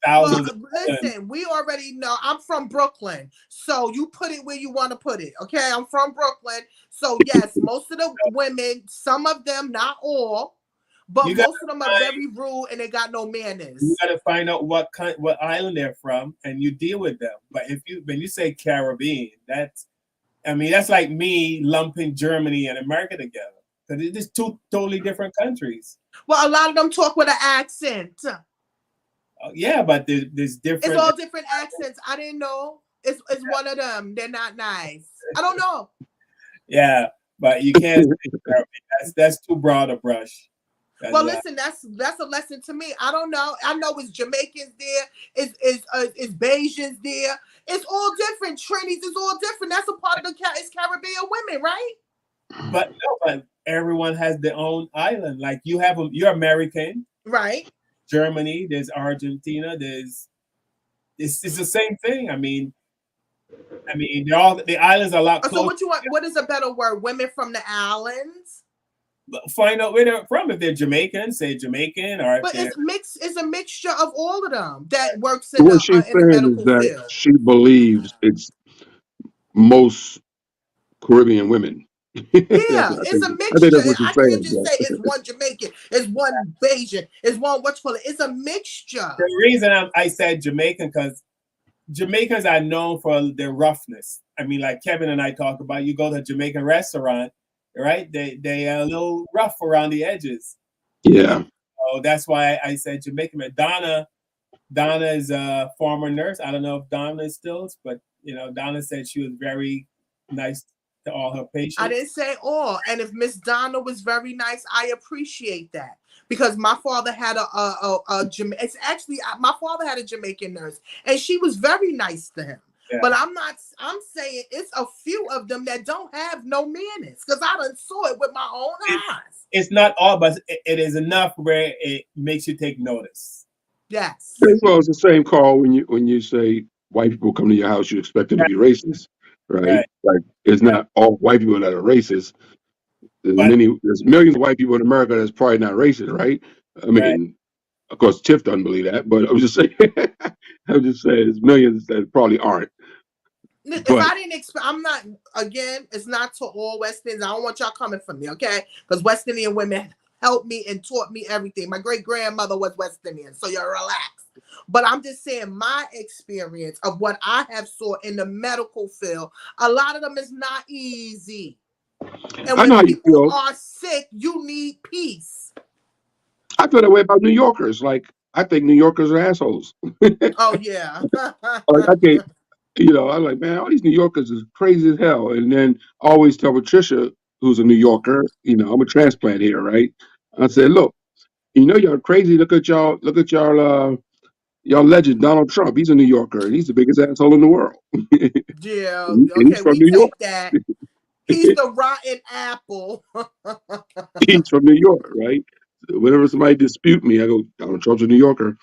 thousands. Listen, we already know. I'm from Brooklyn, so you put it where you want to put it. Okay, I'm from Brooklyn, so yes, most of the women, some of them, not all, but most of them are very rude and they got no manners. You got to find out what island they're from, and you deal with them. But when you say Caribbean, that's like me lumping Germany and America together, because it's just two totally different countries. Well, a lot of them talk with an accent. Yeah, but there's different. It's all different accents. I didn't know. It's one of them. They're not nice. I don't know. Yeah, but you can't. That's too broad a brush. Well, listen, that's a lesson to me. I don't know. I know it's Jamaicans there. It's Bajans there. It's all different. Trinities is all different. That's a part of it's Caribbean women, right? But everyone has their own island. Like you're American, right? Germany, there's Argentina, it's the same thing. I mean, the islands are a lot closer. So what you want? What is a better word? Women from the islands? find out where they're from. If they're Jamaican, say Jamaican, or if But they're it's a mixture of all of them that works What she's in the saying is medical that field. she believes it's most Caribbean women. That's Yeah, what I it's think. a I think mixture. that's what she's I can't saying. just say But it's one Jamaican, it's one Bayesian, it's one what's called it. It's a mixture. the reason I said Jamaican because Jamaicans are known for their roughness. I mean, like Kevin and I talk about, you go to a Jamaican restaurant, right? They are a little rough around the edges. You know, yeah, so that's why I said Jamaican. But Donna is a former nurse. I don't know if Donna is still, but Donna said she was very nice to all her I patients. didn't say all. And if Miss Donna was very nice, I appreciate that. Because my father had it's actually my father had a Jamaican nurse, and she was very nice to him. Yeah. But I'm saying it's a few of them that don't have no manners, because I done saw it with my own eyes. It's not all, but it is enough where it makes you take notice. Yes. well, it's the same call when you say white people come to your house, you expect them to be racist, right? Right. Like it's Right. not all white people that are racist. But There's millions of white people in America that's probably not racist, right? I right. mean, of course, Tiff doesn't believe that, but I'm just saying, I'm just saying, there's millions that probably aren't. If But I didn't expect, I'm not, again, it's not to all West Indians. I don't want y'all coming for me, okay? Because West Indian women helped me and taught me everything. My great grandmother was West Indian, so you're relaxed. But I'm just saying my experience of what I have saw in the medical field, a lot of them is not easy. And I when know how you people feel. are sick, you need peace. I feel that way about New Yorkers. Like I think New Yorkers are assholes. Oh, yeah. Like I can't, I'm like, man, all these New Yorkers is crazy as hell. And then I always tell Patricia, who's a New Yorker, I'm a transplant here, right? I said, look, y'all crazy. Y'all legend Donald Trump. He's a New Yorker, and he's the biggest asshole in the world. Yeah, And he's okay, from we New York. take that. He's the rotten apple. He's from New York, right? So whenever somebody dispute me, I go, Donald Trump's a New Yorker.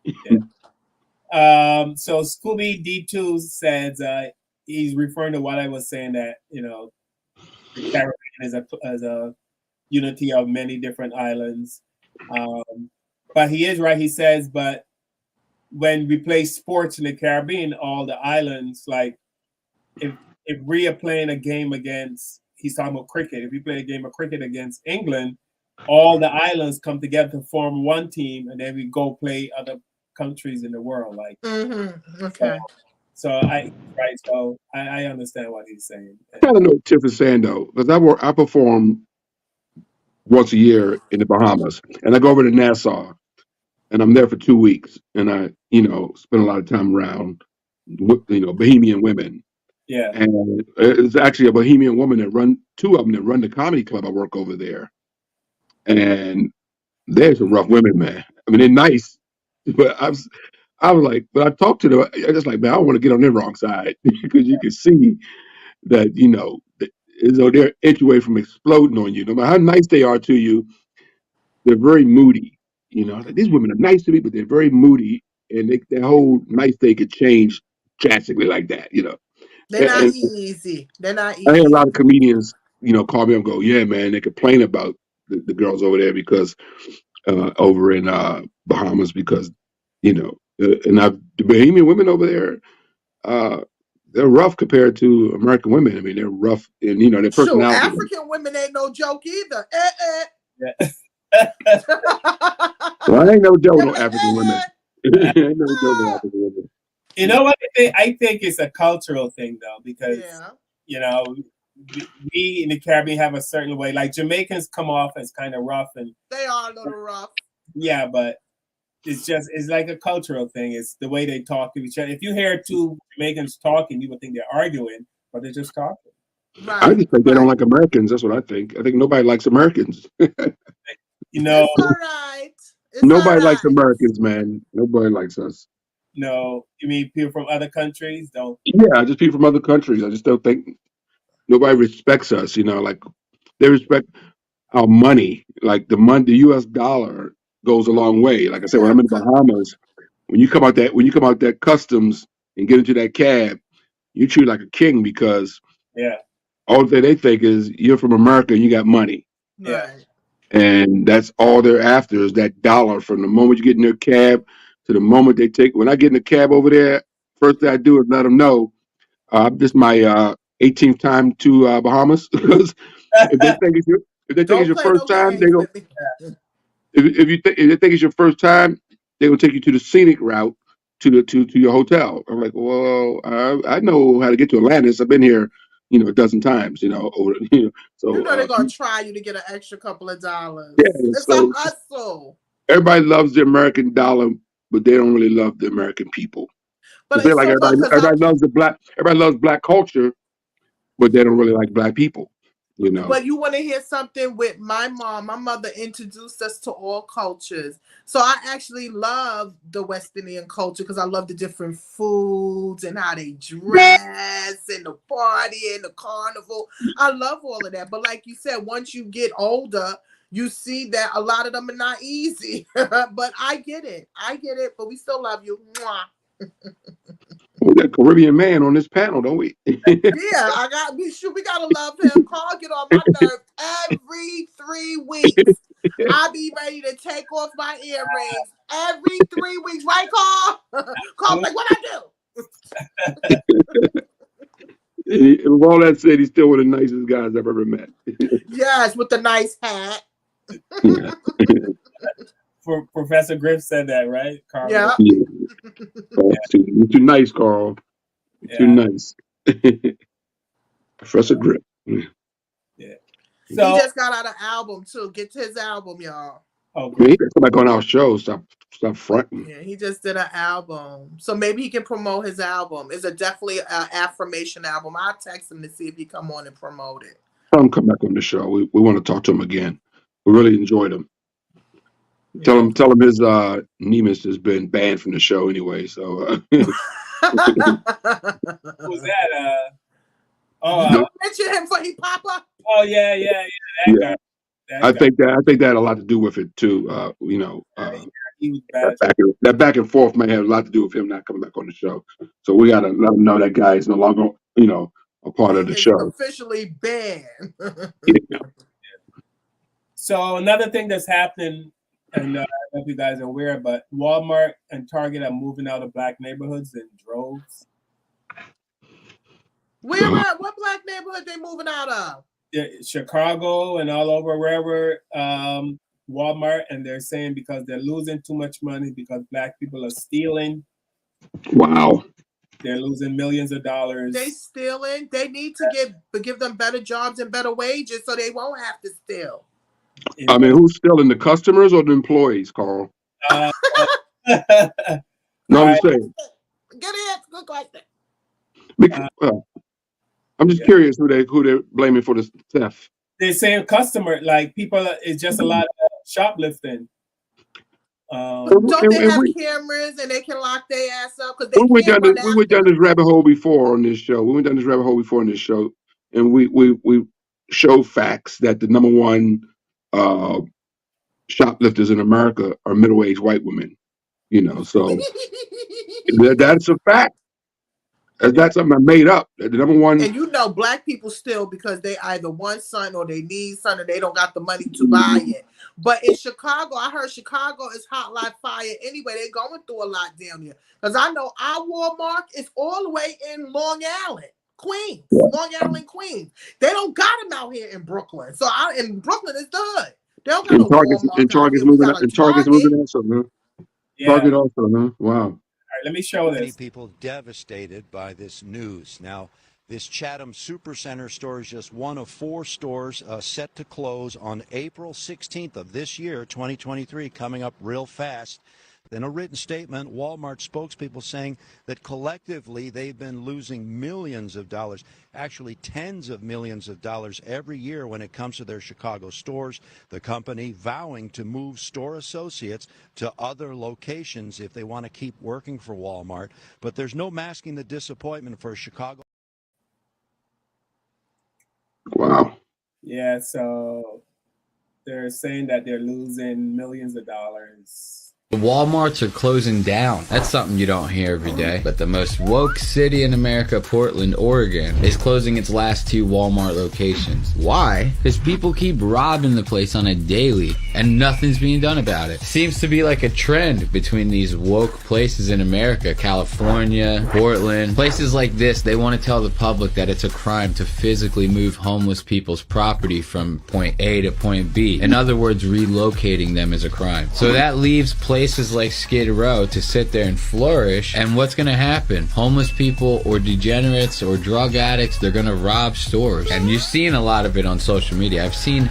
Yeah. So Scooby D2 says he's referring to what I was saying, that the Caribbean is a unity of many different islands. But he is right. He says, but when we play sports in the Caribbean, all the islands, like if we are playing a game against, he's talking about cricket. If we play a game of cricket against England, all the islands come together to form one team, and then we go play other countries in the world. Like, Okay. so I understand what he's saying. I kind of know what Tiff is saying though, because I perform once a year in the Bahamas, and I go over to Nassau, and I'm there for 2 weeks, and I spend a lot of time around Bohemian women, Yeah. and it's actually a Bohemian woman that run two of them that run the comedy club I work over there, and there's some rough women, man. I mean, they're nice, but I was like, but I talked to them. I just like, man, I don't want to get on their wrong side because you can see that as though they're inch away from exploding on you. No matter how nice they are to you, they're very moody. Like, these women are nice to me, but they're very moody, and their whole nice day could change drastically like that. They're not And easy. They're not I hear a lot easy. of comedians, call me up and go, yeah, man, they complain about the girls over there because over in Bahamas because the Bahamian women over there, uh, they're rough compared to American women. I mean, they're rough and their Shoot, personality. African women ain't no joke either. Yeah. Well, I ain't never dealt with no African women. I ain't never dealt with African women. You know what? I think it's a cultural thing though, because Yeah. we in the Caribbean have a certain way. Like Jamaicans come off as kind of rough, and They are a little rough. yeah, but it's like a cultural thing. It's the way they talk to each other. If you hear two Jamaicans talking, you would think they're arguing, but they're just talking. I Right. just think they don't like Americans. That's what I think. I think nobody likes Americans. You know, It's all right. It's all Nobody likes right. Americans, man. Nobody likes us. no, you mean people from other countries don't? Yeah, just people from other countries. I just don't think nobody respects us. Like they respect our money. Like the U.S. dollar goes a long way. Like I said, when Yeah. I'm in the Bahamas, when you come out that customs and get into that cab, you treat like a king because Yeah. all that they think is you're from America and you got money. Yeah. Right. And that's all they're after is that dollar from the moment you get in their cab to the moment they take. When I get in the cab over there, first thing I do is let them know this is my 18th time to Bahamas. Because if they think it's your if they think it's Don't your play first no time, they games go. with me. If they think it's your first time, they will take you to the scenic route to your hotel. I'm like, well, I know how to get to Atlantis. I've been here, a dozen times. You So know they're gonna try you to get an extra couple of dollars. yeah, It's a so hustle. everybody loves the American dollar, but they don't really love the American people. But It's it's like so fun because everybody loves black culture, but they don't really like black people. but you want to hear something with my mom. My mother introduced us to all cultures. So I actually love the West Indian culture because I love the different foods and how they dress and the party and the carnival. I love all of that. But like you said, once you get older, you see that a lot of them are not easy. But I get it. I get it. But we still love you. Mwah. We got Caribbean man on this panel, don't we? Yeah, we gotta love him. Carl get on my nerves every 3 weeks. I be ready to take off my earrings every 3 weeks, right, Carl? Carl's like, what I With all that said, he's still one of the nicest guys I've ever met. do? Yes, with the nice hat. Yeah. Professor Griff said that, right? Carl. Yeah. Yeah. You're too nice, Carl. You're too Yeah. nice. Professor Grip. Yeah. He So, just got out an album too. Get to his album, y'all. oh, Man, he great. got somebody on our show. Stop fronting. Yeah, he just did an album. So maybe he can promote his album. It's definitely an affirmation album. I'll text him to see if he come on and promote it. Tell him come back on the show. We want to talk to him again. We really enjoyed him. Yeah. Tell him his Nemus has been banned from the show anyway. So Who's that? Don't mention him for he pop up. Oh yeah. That yeah, guy. That guy. I think that had a lot to do with it too. He was bad. That back and forth may have a lot to do with him not coming back on the show. So we got to let him know that guy is no longer a part He of the is show. officially banned. Yeah. So another thing that's happening, and I don't know if you guys are aware, but Walmart and Target are moving out of black neighborhoods in droves. What black neighborhood they moving out of? Yeah, Chicago and all over wherever Walmart, and they're saying because they're losing too much money because black people are stealing. Wow. They're losing millions of dollars. They stealing. They need to give them better jobs and better wages so they won't have to steal. I mean, who's stealing, the customers or the employees, Carl? No, I'm just saying. Get it? Good question. Because, I'm just curious who they're blaming for the theft. They're saying customer, like people, it's just a lot of shoplifting. Don't they have cameras and they can lock their ass up because they can't run we went down this rabbit hole before on this show. And we show facts that the number one shoplifters in America are middle-aged white women. So that's a fact. That's something I made up. The number one. And black people still because they either want something or they need something, or they don't got the money to buy it. But in Chicago, I heard Chicago is hot like fire anyway. They're going through a lot down here. Because I know our Walmart is all the way in Long Island, Queens. Long Island, Queens. They don't got them out here in Brooklyn. So in Brooklyn is the hood. They don't got no Walmart out here. We got a Target's moving also, huh? Yeah. Target also, huh? Wow. All right, let me show this. Many people devastated by this news. Now, this Chatham Supercenter store is just one of 4 stores set to close on April 16th of this year, 2023, coming up real fast. In a written statement, Walmart spokespeople saying that collectively they've been losing millions of dollars, actually tens of millions of dollars every year when it comes to their Chicago stores. The company vowing to move store associates to other locations if they want to keep working for Walmart. But there's no masking the disappointment for Chicago. Wow. Yeah, so they're saying that they're losing millions of dollars. The Walmarts are closing down. That's something you don't hear every day. But the most woke city in America, Portland, Oregon, is closing its last 2 Walmart locations. Why? Because people keep robbing the place on a daily, and nothing's being done about it. Seems to be like a trend between these woke places in America, California, Portland. Places like this, they want to tell the public that it's a crime to physically move homeless people's property from point A to point B. In other words, relocating them is a crime. So that leaves places like Skid Row to sit there and flourish, and what's gonna happen? Homeless people or degenerates or drug addicts, they're gonna rob stores. And you've seen a lot of it on social media. I've seen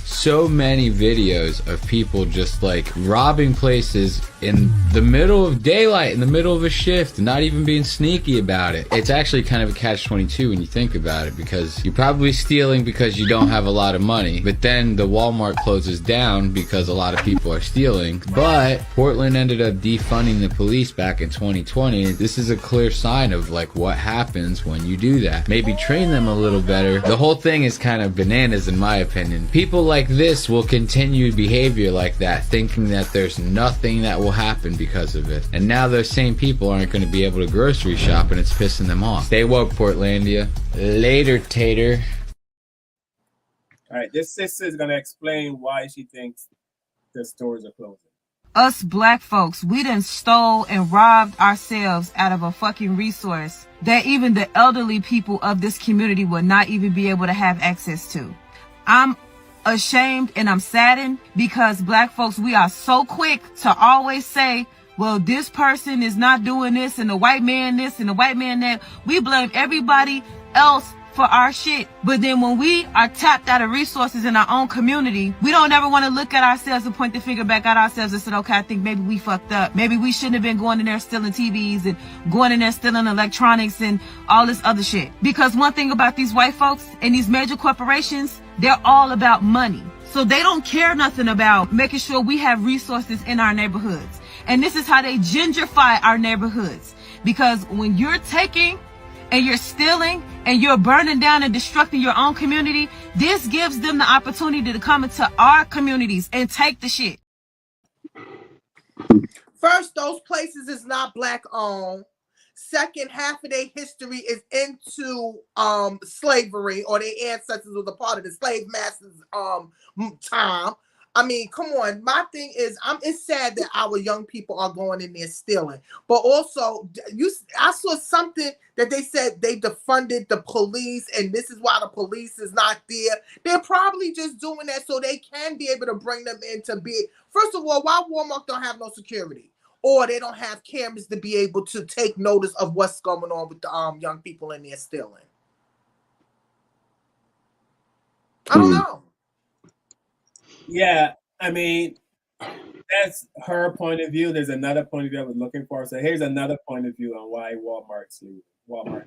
so many videos of people just like robbing places in the middle of daylight, in the middle of a shift, not even being sneaky about it. It's actually kind of a catch-22 when you think about it, because you're probably stealing because you don't have a lot of money, but then the Walmart closes down because a lot of people are stealing. But Portland ended up defunding the police back in 2020. This is a clear sign of like what happens when you do that. Maybe train them a little better. The whole thing is kind of bananas in my opinion. People like this will continue behavior like that, thinking that there's nothing that will happen because of it. And now those same people aren't going to be able to grocery shop, and it's pissing them off. Stay woke, Portlandia. Later, tater. All right, this sister is going to explain why she thinks the stores are closing. Us black folks, we done stole and robbed ourselves out of a fucking resource that even the elderly people of this community would not even be able to have access to. I'm ashamed and I'm saddened because black folks, we are so quick to always say, well, this person is not doing this and the white man this and the white man that. We blame everybody else for our shit. But then when we are tapped out of resources in our own community, we don't ever want to look at ourselves and point the finger back at ourselves and say, okay, I think maybe we fucked up. Maybe we shouldn't have been going in there stealing TVs and going in there stealing electronics and all this other shit. Because one thing about these white folks and these major corporations, they're all about money. So they don't care nothing about making sure we have resources in our neighborhoods. And this is how they gentrify our neighborhoods. Because when you're taking and you're stealing and you're burning down and destructing your own community, this gives them the opportunity to come into our communities and take the shit. First, those places is not black owned. Second, half of their history is into slavery, or their ancestors was a part of the slave masters time. I mean, come on. My thing is, it's sad that our young people are going in there stealing. But also, I saw something that they said they defunded the police, and this is why the police is not there. They're probably just doing that so they can be able to bring them in to be. First of all, why Walmart don't have no security? Or they don't have cameras to be able to take notice of what's going on with the young people in there stealing. I don't know. Yeah, I mean, that's her point of view. There's another point of view I was looking for. So here's another point of view on why Walmart's leaving. Walmart.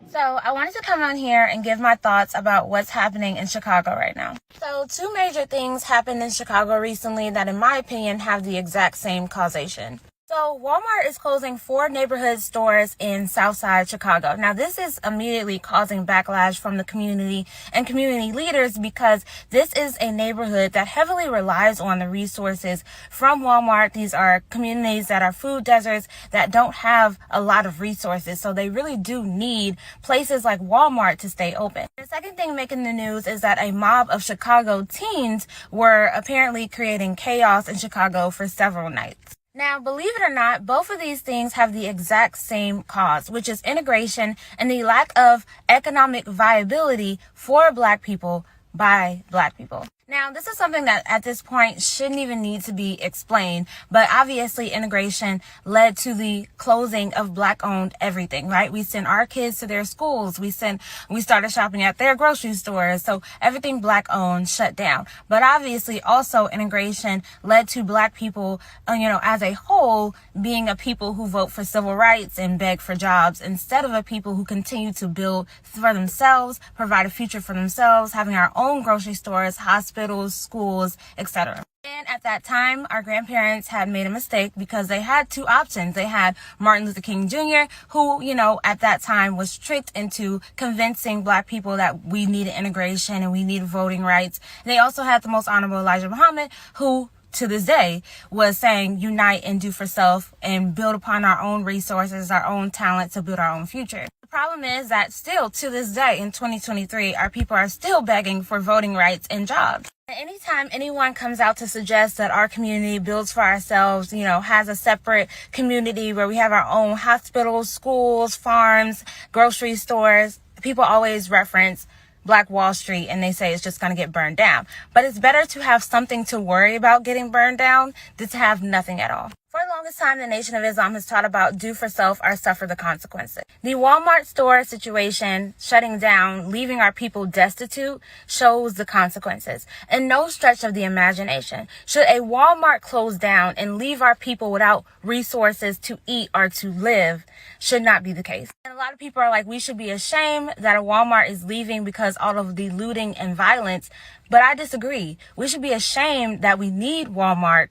So I wanted to come on here and give my thoughts about what's happening in Chicago right now. So 2 major things happened in Chicago recently that, in my opinion, have the exact same causation. So Walmart is closing 4 neighborhood stores in Southside Chicago. Now, this is immediately causing backlash from the community and community leaders because this is a neighborhood that heavily relies on the resources from Walmart. These are communities that are food deserts that don't have a lot of resources. So they really do need places like Walmart to stay open. The second thing making the news is that a mob of Chicago teens were apparently creating chaos in Chicago for several nights. Now, believe it or not, both of these things have the exact same cause, which is integration and the lack of economic viability for Black people by Black people. Now, this is something that at this point shouldn't even need to be explained, but obviously integration led to the closing of Black-owned everything, right? We sent our kids to their schools. We started shopping at their grocery stores. So everything Black-owned shut down. But obviously also integration led to Black people, as a whole, being a people who vote for civil rights and beg for jobs instead of a people who continue to build for themselves, provide a future for themselves, having our own grocery stores, hospitals, schools, etc. And at that time, our grandparents had made a mistake because they had 2 options. They had Martin Luther King Jr., who, at that time was tricked into convincing Black people that we needed integration and we needed voting rights. They also had the most honorable Elijah Muhammad, who to this day was saying unite and do for self and build upon our own resources, our own talent to build our own future. The problem is that still to this day in 2023, our people are still begging for voting rights and jobs. Anytime anyone comes out to suggest that our community builds for ourselves, has a separate community where we have our own hospitals, schools, farms, grocery stores, people always reference Black Wall Street and they say it's just going to get burned down. But it's better to have something to worry about getting burned down than to have nothing at all. For the longest time, the Nation of Islam has taught about do for self or suffer the consequences. The Walmart store situation, shutting down, leaving our people destitute, shows the consequences. In no stretch of the imagination should a Walmart close down and leave our people without resources to eat or to live should not be the case. And a lot of people are like, we should be ashamed that a Walmart is leaving because all of the looting and violence. But I disagree. We should be ashamed that we need Walmart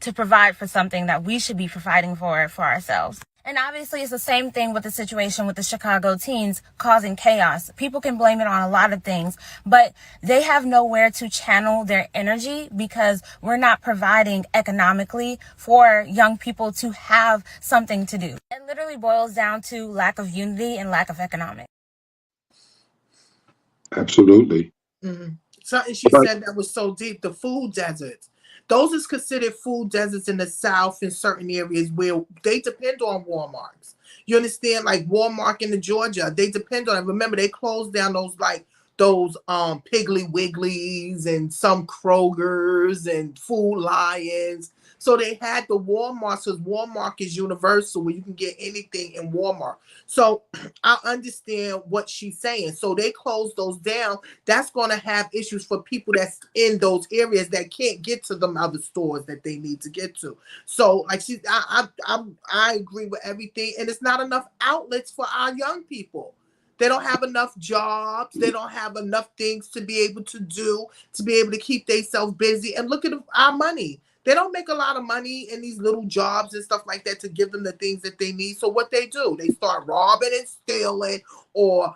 to provide for something that we should be providing for ourselves. And obviously it's the same thing with the situation with the Chicago teens causing chaos. People can blame it on a lot of things, but they have nowhere to channel their energy because we're not providing economically for young people to have something to do. It literally boils down to lack of unity and lack of economics. Absolutely. Mm-hmm. Something she said that was so deep, the food deserts. Those is considered food deserts in the South in certain areas where they depend on Walmarts. You understand? Like Walmart in Georgia, they depend on it. Remember, they closed down those Piggly Wigglies and some Krogers and Food Lions. So they had the Walmarts because Walmart is universal where you can get anything in Walmart. So I understand what she's saying. So they closed those down. That's going to have issues for people that's in those areas that can't get to them other stores that they need to get to. So like I agree with everything. And it's not enough outlets for our young people. They don't have enough jobs. They don't have enough things to be able to do, to be able to keep themselves busy. And look at our money. They don't make a lot of money in these little jobs and stuff like that to give them the things that they need. So what they do, they start robbing and stealing or,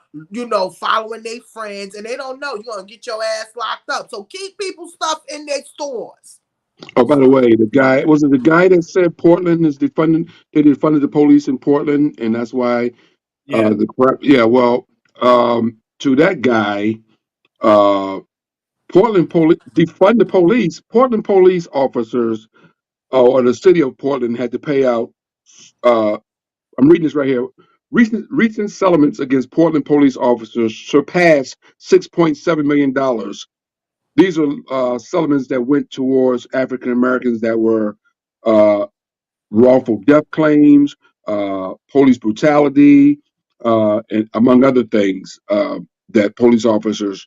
following their friends. And they don't know. You're going to get your ass locked up. So keep people's stuff in their stores. Oh, by the way, was it the guy that said Portland is defunding? They defunded the police in Portland, and that's why Yeah. the crap. Yeah, well, to that guy, uh, Portland police defund the police. Portland police officers, or the city of Portland, had to pay out. I'm reading this right here. Recent settlements against Portland police officers surpassed $6.7 million. These are settlements that went towards African Americans that were uh, wrongful death claims, police brutality, and among other things that police officers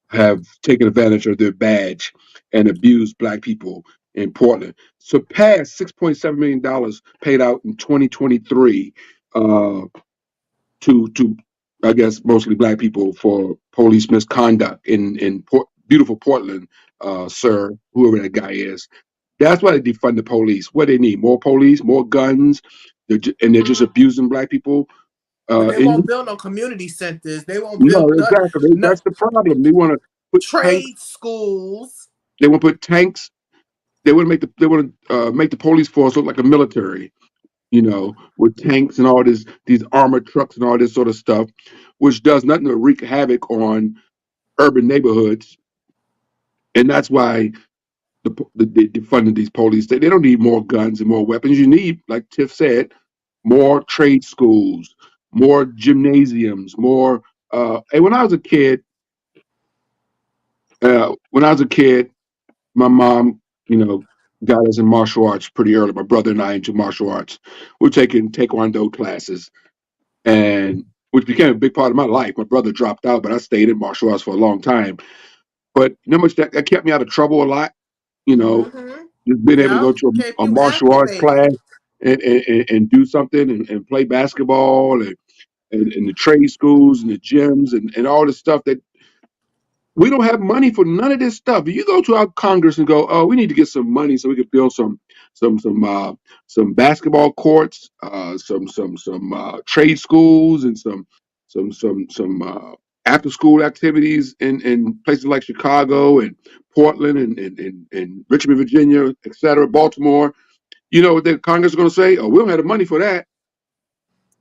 have taken advantage of their badge and abused Black people in Portland. Surpassed $6.7 million paid out in 2023 to I guess mostly Black people for police misconduct in beautiful Portland, sir, whoever that guy is. That's why they defund the police. What they need: more police, more guns, and they're just abusing Black people. But they won't build no community centers. They won't No, build exactly. That's the problem. They want to put trade schools. They want to put tanks. They want to make the police force look like a military. With tanks and all these armored trucks and all this sort of stuff, which does nothing to wreak havoc on urban neighborhoods. And that's why they defunded these police. They don't need more guns and more weapons. You need, like Tiff said, more trade schools, more gymnasiums, more. Hey, when I was a kid, my mom, got us in martial arts pretty early. My brother and I into martial arts. We're taking taekwondo classes, and which became a big part of my life. My brother dropped out, but I stayed in martial arts for a long time. But much that kept me out of trouble a lot. Just being able to go to Keep a you martial arts activated. class and do something and play basketball and the trade schools and the gyms and all the stuff that we don't have money for none of this stuff. If you go to our Congress and go, oh, we need to get some money so we can build some basketball courts, some trade schools and some after school activities in places like Chicago and Portland and Richmond, Virginia, et cetera, Baltimore. You know what the Congress is going to say? Oh, we don't have the money for that.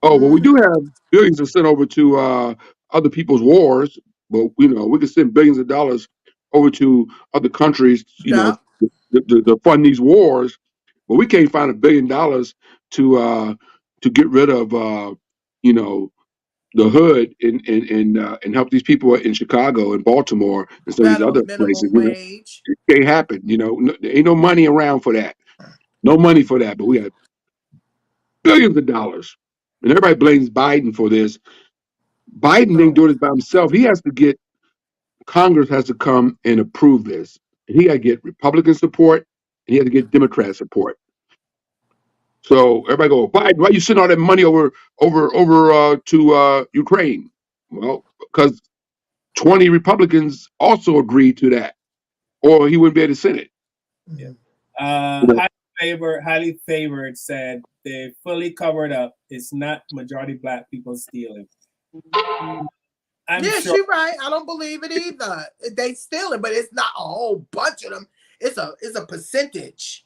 Oh, well, we do have billions to send over to other people's wars, but we can send billions of dollars over to other countries, Yeah. to fund these wars, but we can't find $1 billion to get rid of the hood and help these people in Chicago and Baltimore and some of these other Federal places. minimum wage. It can't happen. There ain't no money around for that. No money for that, but we have billions of dollars, and everybody blames Biden for this. Biden ain't No. doing this by himself. Congress has to come and approve this. And he got to get Republican support and he had to get Democrat support. So everybody go, Biden, why you sending all that money over to Ukraine? Well, because 20 Republicans also agreed to that, or he wouldn't be able to send it. Yeah. Yeah. Highly favored said they fully covered up. It's not majority black people stealing. Yeah, she right. I don't believe it either. They stealing, but it's not a whole bunch of them. It's a percentage.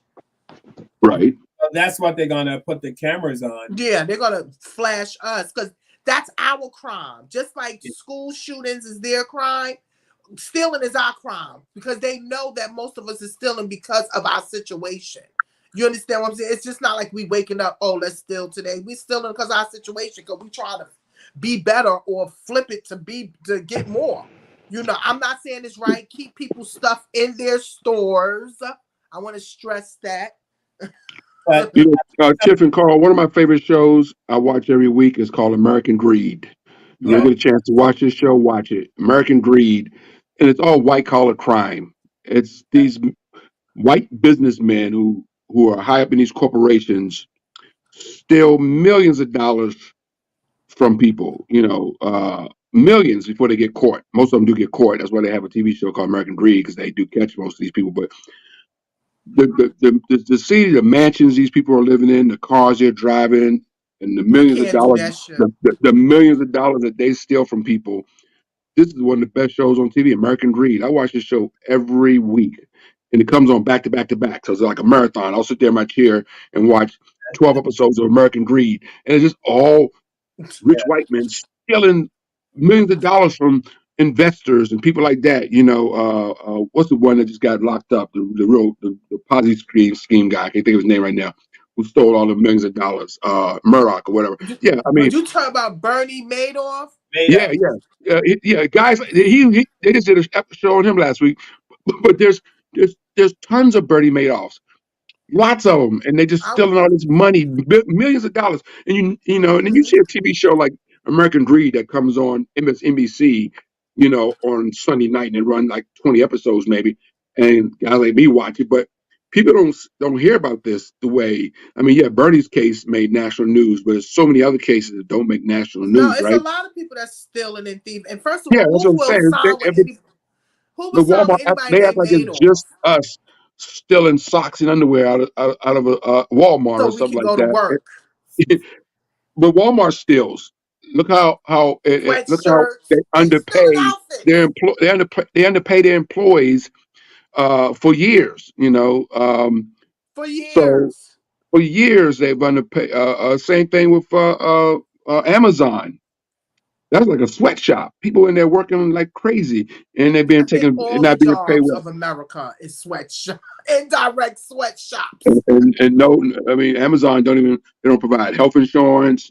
Right. That's what they're gonna put the cameras on. Yeah, they're gonna flash us because that's our crime. Just like school shootings is their crime, stealing is our crime because they know that most of us is stealing because of our situation. You understand what I'm saying? It's just not like we waking up, oh, let's steal today. We stealing because our situation, because we try to be better or flip it to get more. I'm not saying it's right. Keep people's stuff in their stores. I want to stress that. Tiff and Carl, one of my favorite shows I watch every week is called American Greed. If you ever get a chance to watch this show, watch it. American Greed. And it's all white collar crime. It's these white businessmen who are high up in these corporations steal millions of dollars from people, millions before they get caught. Most of them do get caught. That's why they have a TV show called American Greed, because they do catch most of these people. But the city, the mansions these people are living in, the cars they're driving, and the millions of Can't do dollars, that shit. the millions of dollars that they steal from people. This is one of the best shows on TV, American Greed. I watch this show every week, and it comes on back to back to back. So it's like a marathon. I'll sit there in my chair and watch 12 episodes of American Greed, and it's just all rich white men stealing millions of dollars from investors and people like that. What's the one that just got locked up? The Ponzi scheme guy. I can't think of his name right now. Who stole all the millions of dollars? Murdoch or whatever. Yeah, I mean, you talk about Bernie Madoff? Yeah. Guys, they just did an episode on him last week, but there's tons of Bernie Madoffs. Lots of them, and they just stealing all this money, millions of dollars. And and then you see a TV show like American Greed that comes on MSNBC, on Sunday night, and they run like 20 episodes maybe, and guys like me watch it. But people don't hear about this the way. I mean, yeah, Bernie's case made national news, but there's so many other cases that don't make national No, news, it's right? a lot of people that's stealing and thieving. And first of Yeah, all, that's who what I'm will saying. sign with any? Who The will sign with Walmart, anybody they act named like it's Madoff? just us stealing socks and underwear out of a Walmart So or we something can like go to that. work. But Walmart steals. Look how they Sweatshirts. They stealing underpay outfits. they underpay their employees for years. For So years. for years they've underpaid. Same thing with Amazon. That's like a sweatshop. People in there working like crazy, and they're being I think taken, all the not being paid jobs well. of America is sweatshop, indirect sweatshops. And no, I mean, Amazon they don't provide health insurance.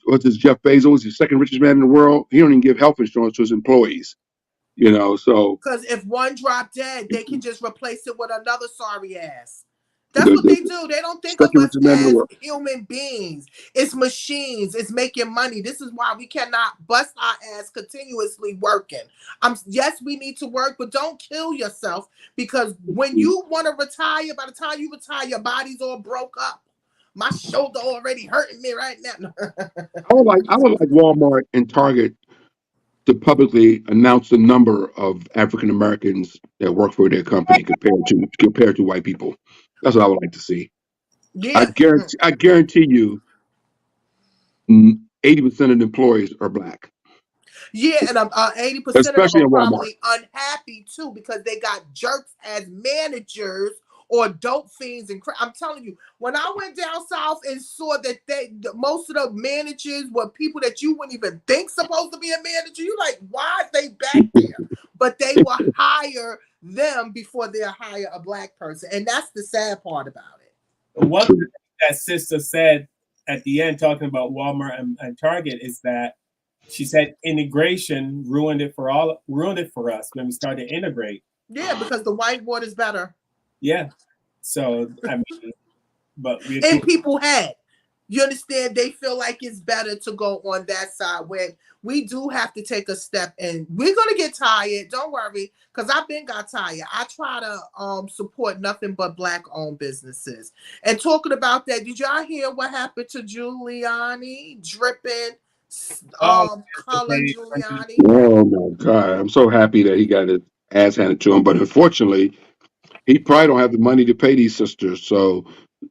What's this? Jeff Bezos, the second richest man in the world. He don't even give health insurance to his employees. So Because if one drop dead, they can just replace it with another sorry ass. That's what the they do. They don't think of second us richest man in the as world. human beings. It's machines. It's making money. This is why we cannot bust our ass continuously working. Yes, we need to work, but don't kill yourself, because when you want to retire, by the time you retire, your body's all broke up. My shoulder already hurting me right now. I would like Walmart and Target to publicly announce the number of African Americans that work for their company compared to white people. That's what I would like to see. Yeah. I guarantee you, 80% of the employees are black. Yeah, and 80% of them especially are in Walmart. probably unhappy too because they got jerks as managers or dope fiends. And I'm telling you, when I went down south and saw that most of the managers were people that you wouldn't even think supposed to be a manager, you like, why are they back there? But they will hire them before they'll hire a black person, and that's the sad part about it. One thing that sister said at the end, talking about Walmart and Target, is that she said integration ruined it for us when we started to integrate. Yeah, because the whiteboard is better. Yeah. So I mean, but we're in people's head. You understand? They feel like it's better to go on that side when we do have to take a step and we're gonna get tired. Don't worry, because I've been got tired. I try to support nothing but black owned businesses. And talking about that, did y'all hear what happened to Giuliani dripping color Giuliani? Oh my God. I'm so happy that he got his ass handed to him. But unfortunately, he probably don't have the money to pay these sisters. So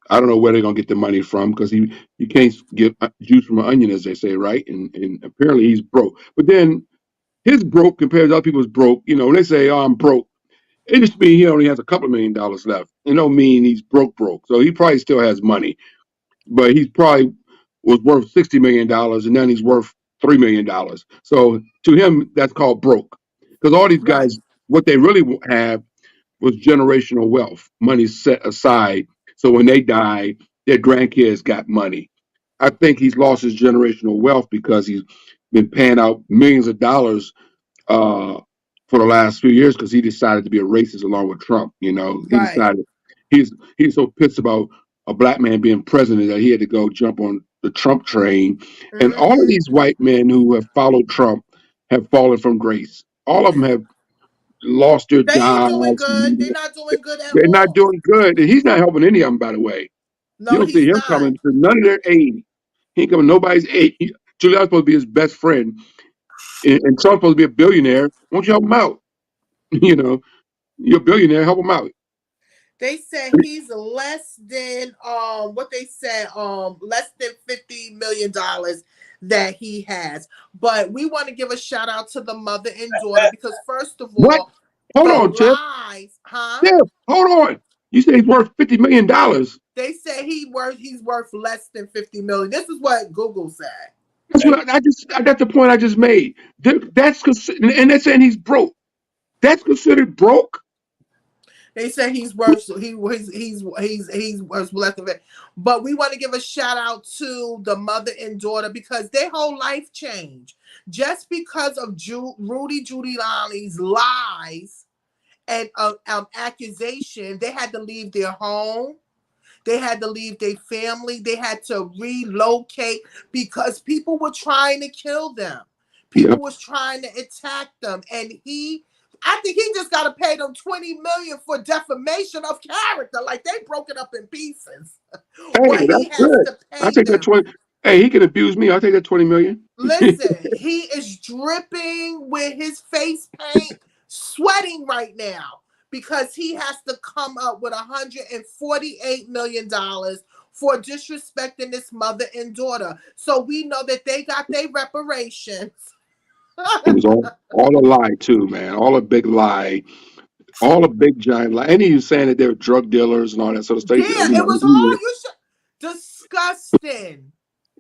I don't know where they're gonna get the money from because you can't get juice from an onion, as they say, right? And apparently he's broke. But then his broke compared to other people's broke. You know, when they say, "Oh, I'm broke," it just means he only has a couple $1 million left. It don't mean he's broke. So he probably still has money, but he's probably was worth $60 million, and then he's worth $3 million. So to him, that's called broke. Because all these guys, what they really have was generational wealth, money set aside. So when they die, their grandkids got money. I think he's lost his generational wealth because he's been paying out millions of dollars uh, for the last few years because he decided to be a racist along with Trump. You know, he decided he's so pissed about a black man being president that he had to go jump on the Trump train. And all of these white men who have followed Trump have fallen from grace. All of them have lost their They ain't jobs. doing good. They're not doing good at They're not all. doing good, and he's not helping any of them. By the way, you No, don't see he's him not. coming to none of their aid. He ain't coming nobody's aid. Giuliani's supposed to be his best friend, and Trump's supposed to be a billionaire. Won't you help him out? You know, you're a billionaire. Help him out. They said he's less than what they said less than $50 million that he has. But we want to give a shout out to the mother and daughter because first of What? all, Hold the on, Tiff. lies, huh? Tiff, hold on. You say he's worth $50 million. They said he's worth less than 50 million. This is what Google said. That's what that's the point I just made. That's and they're saying he's broke. That's considered broke. They said he's worth he's worth less than it. But we want to give a shout out to the mother and daughter because their whole life changed just because of Rudy Giuliani's lies and accusation. They had to leave their home. They had to leave their family. They had to relocate because people were trying to kill them. People was trying to attack them, and I think he just got to pay them $20 million for defamation of character. Like they broke it up in pieces. Hey, What he that's has good. to I pay take that them. 20. Hey, he can abuse me. I'll take that 20 million. Listen, he is dripping with his face paint, sweating right now because he has to come up with $148 million for disrespecting this mother and daughter. So we know that they got their reparations. It was all a lie too, man. All a big lie. All a big giant lie. And he was saying that they were drug dealers and all that sort of stuff. Yeah, You it know, was all you should. Disgusting.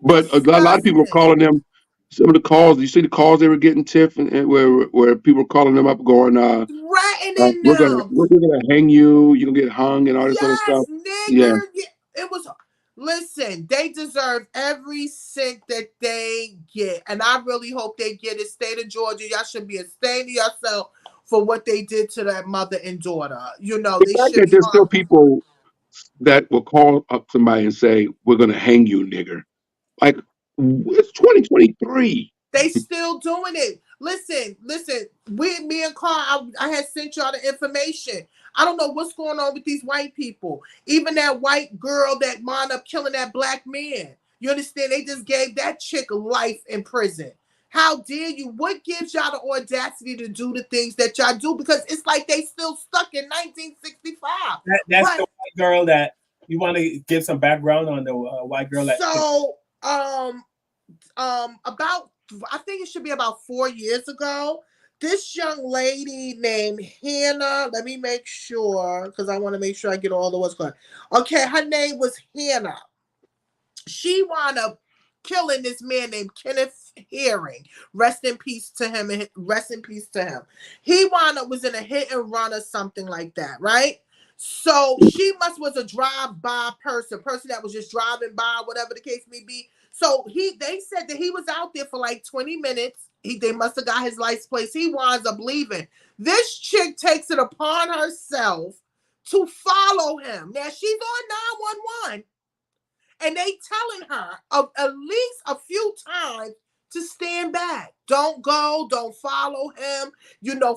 but a lot of people were calling them. Some of the calls. You see the calls they were getting, Tiff, and where people were calling them up, going, Threatening "We're gonna them. we're gonna hang you. You gonna get hung and all this other Yes, stuff." Yeah, nigger. It was. Listen, they deserve every cent that they get, and I really hope they get it. State of Georgia, y'all should be ashamed of yourself for what they did to that mother and daughter. You know, the they fact should that be there's still humble. people that will call up somebody and say, "We're gonna hang you, nigger." Like it's 2023. They still doing it. Listen. Me and Carl, I had sent y'all the information. I don't know what's going on with these white people. Even that white girl that wound up killing that black man. You understand? They just gave that chick life in prison. How dare you? What gives y'all the audacity to do the things that y'all do? Because it's like they still stuck in 1965. That's the white girl that you want to give some background on the white girl that. So, about I think it should be about 4 years ago. This young lady named Hannah, let me make sure, because I want to make sure I get all the what's going. Okay, her name was Hannah. She wound up killing this man named Kenneth Herring. Rest in peace to him, and rest in peace to him. He wound up was in a hit and run or something like that, right? So she was a drive-by person that was just driving by, whatever the case may be. So they said that he was out there for like 20 minutes. They must have got his license plate. He winds up leaving. This chick takes it upon herself to follow him. Now she's on 911. And they telling her at least a few times to stand back. Don't go, don't follow him,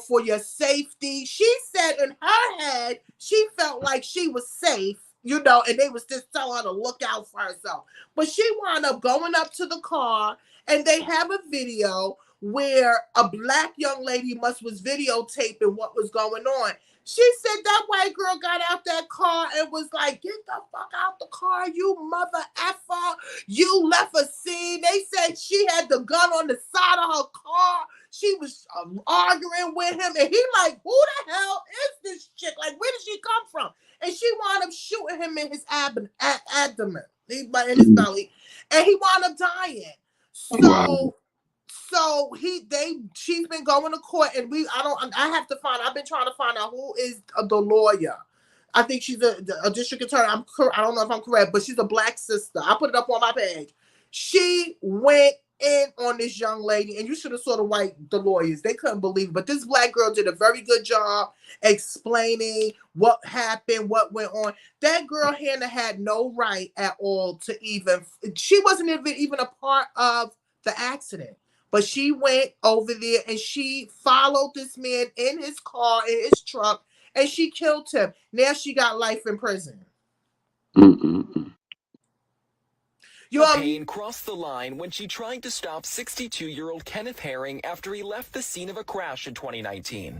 for your safety. She said in her head, she felt like she was safe, and they was just telling her to look out for herself. But she wound up going up to the car, and they have a video where a black young lady was videotaping what was going on. She said that white girl got out that car and was like, get the fuck out the car, you mother effer. You left a scene. They said she had the gun on the side of her car. She was arguing with him. And he like, who the hell is this chick? Like, where did she come from? And she wound up shooting him in his abdomen, in his belly. And he wound up dying. So... So she's been going to court, and I've been trying to find out who is the lawyer. I think she's a district attorney. I don't know if I'm correct, but she's a black sister. I put it up on my page. She went in on this young lady, and you should have saw the lawyers. They couldn't believe it. But this black girl did a very good job explaining what happened, what went on. That girl Hannah had no right at all to she wasn't even a part of the accident. But she went over there and she followed this man in his car, in his truck, and she killed him. Now she got life in prison. Payne crossed the line when she tried to stop 62-year-old Kenneth Herring after he left the scene of a crash in 2019.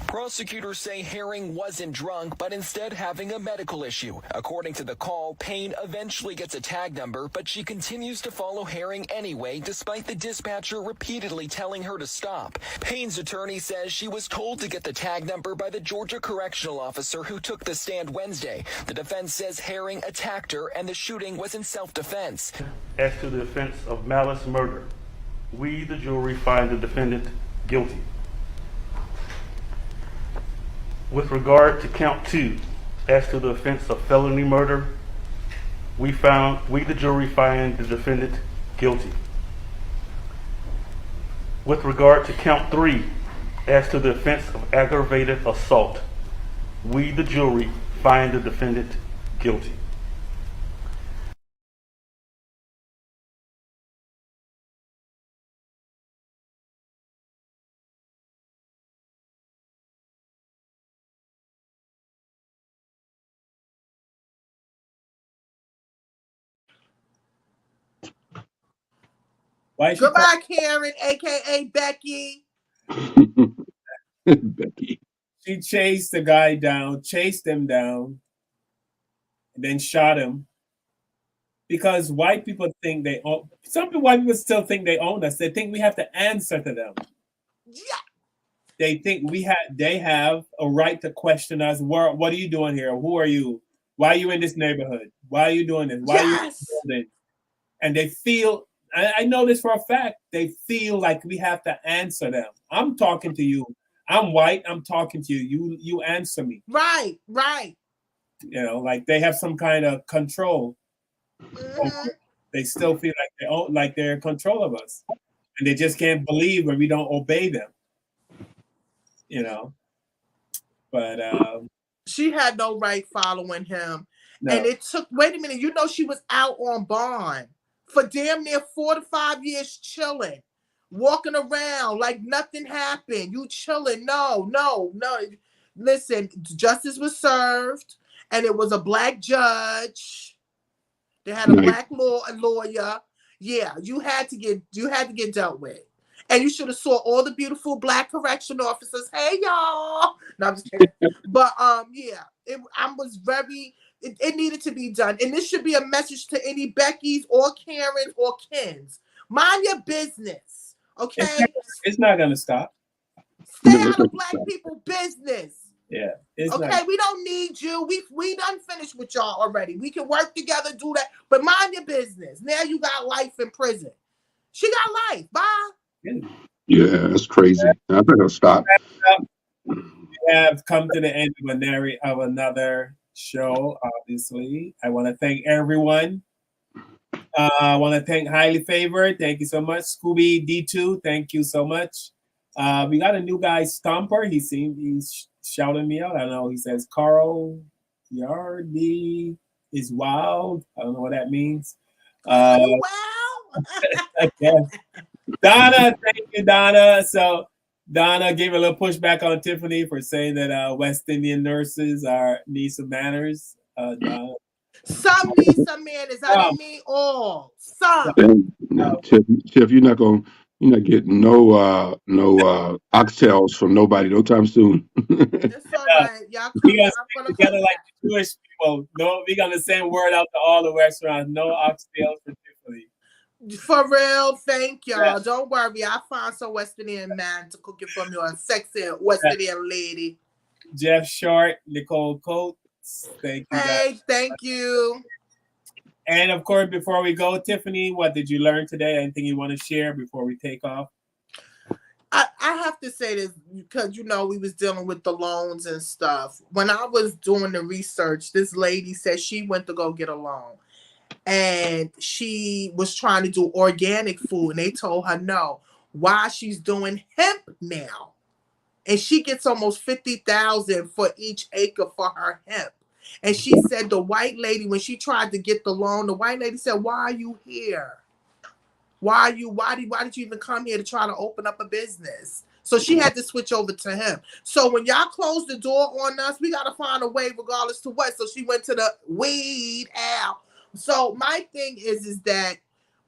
Prosecutors say Herring wasn't drunk, but instead having a medical issue. According to the call, Payne eventually gets a tag number, but she continues to follow Herring anyway, despite the dispatcher repeatedly telling her to stop. Payne's attorney says she was told to get the tag number by the Georgia correctional officer who took the stand Wednesday. The defense says Herring attacked her and the shooting was in self-defense. As to the offense of malice murder, we, the jury, find the defendant guilty. With regard to count 2, as to the offense of felony murder, we, the jury, find the defendant guilty. With regard to count 3, as to the offense of aggravated assault, we, the jury, find the defendant guilty. Goodbye, Karen, a.k.a. Becky. Becky. She chased the guy down, chased him down, and then shot him. Because white people think they own. Some white people still think they own us. They think we have to answer to them. Yeah. They think they have a right to question us. What are you doing here? Who are you? Why are you in this neighborhood? Why are you doing this? Why are you building? And they feel, I know this for a fact, they feel like we have to answer them. I'm talking to you. I'm white. I'm talking to you. You answer me. Right. Like they have some kind of control. Mm-hmm. They still feel like they're in control of us, and they just can't believe when we don't obey them. But she had no right following him, no. And it took. Wait a minute, she was out on bond for damn near 4 to 5 years, chilling, walking around like nothing happened. You chilling? No. Listen, justice was served, and it was a black judge. They had a black lawyer. Yeah, you had to get dealt with. And you should have saw all the beautiful black correction officers. Hey y'all. No, I'm just kidding. But yeah, I was very it needed to be done. And this should be a message to any Beckys or Karens or Kens. Mind your business. Okay? It's not gonna stop. Stay out of black people business. Yeah. It's Okay, not. we don't need you. We done finished with y'all already. We can work together, do that. But mind your business. Now you got life in prison. She got life. Bye. Yeah, that's crazy. I think I'll stop. We have come to the end of another show, obviously. I want to thank everyone. I want to thank Highly Favored. Thank you so much. Scooby D2, thank you so much. We got a new guy, Stomper. He's shouting me out. I don't know. He says, Carl Yardy is wild. I don't know what that means. Wow. I guess. Donna, thank you, Donna. So Donna gave a little pushback on Tiffany for saying that West Indian nurses need some manners. Donna. Some need some manners. I don't mean all. Some. Now, Tiff, you're not getting no oxtails from nobody no time soon. It's all right. Y'all We come. gotta I'm stick gonna together come like the Jewish people. No, we gonna send word out to all the restaurants. No oxtails for Tiffany. for real. Thank y'all. Yeah. Don't worry. I'll find some West Indian man to cook it from you. A sexy West Indian lady. Jeff Short, Nicole Coates. Thank you guys. Hey, thank you. And of course, before we go, Tiffany, what did you learn today? Anything you want to share before we take off? I have to say this because we was dealing with the loans and stuff. When I was doing the research, this lady said she went to go get a loan. And she was trying to do organic food, and they told her no. Why? She's doing hemp now, and she gets almost $50,000 for each acre for her hemp. And she said the white lady, when she tried to get the loan, the white lady said, "Why are you here? Why did you even come here to try to open up a business?" So she had to switch over to him. So when y'all close the door on us, we got to find a way regardless to what. So she went to the weed out. So my thing is that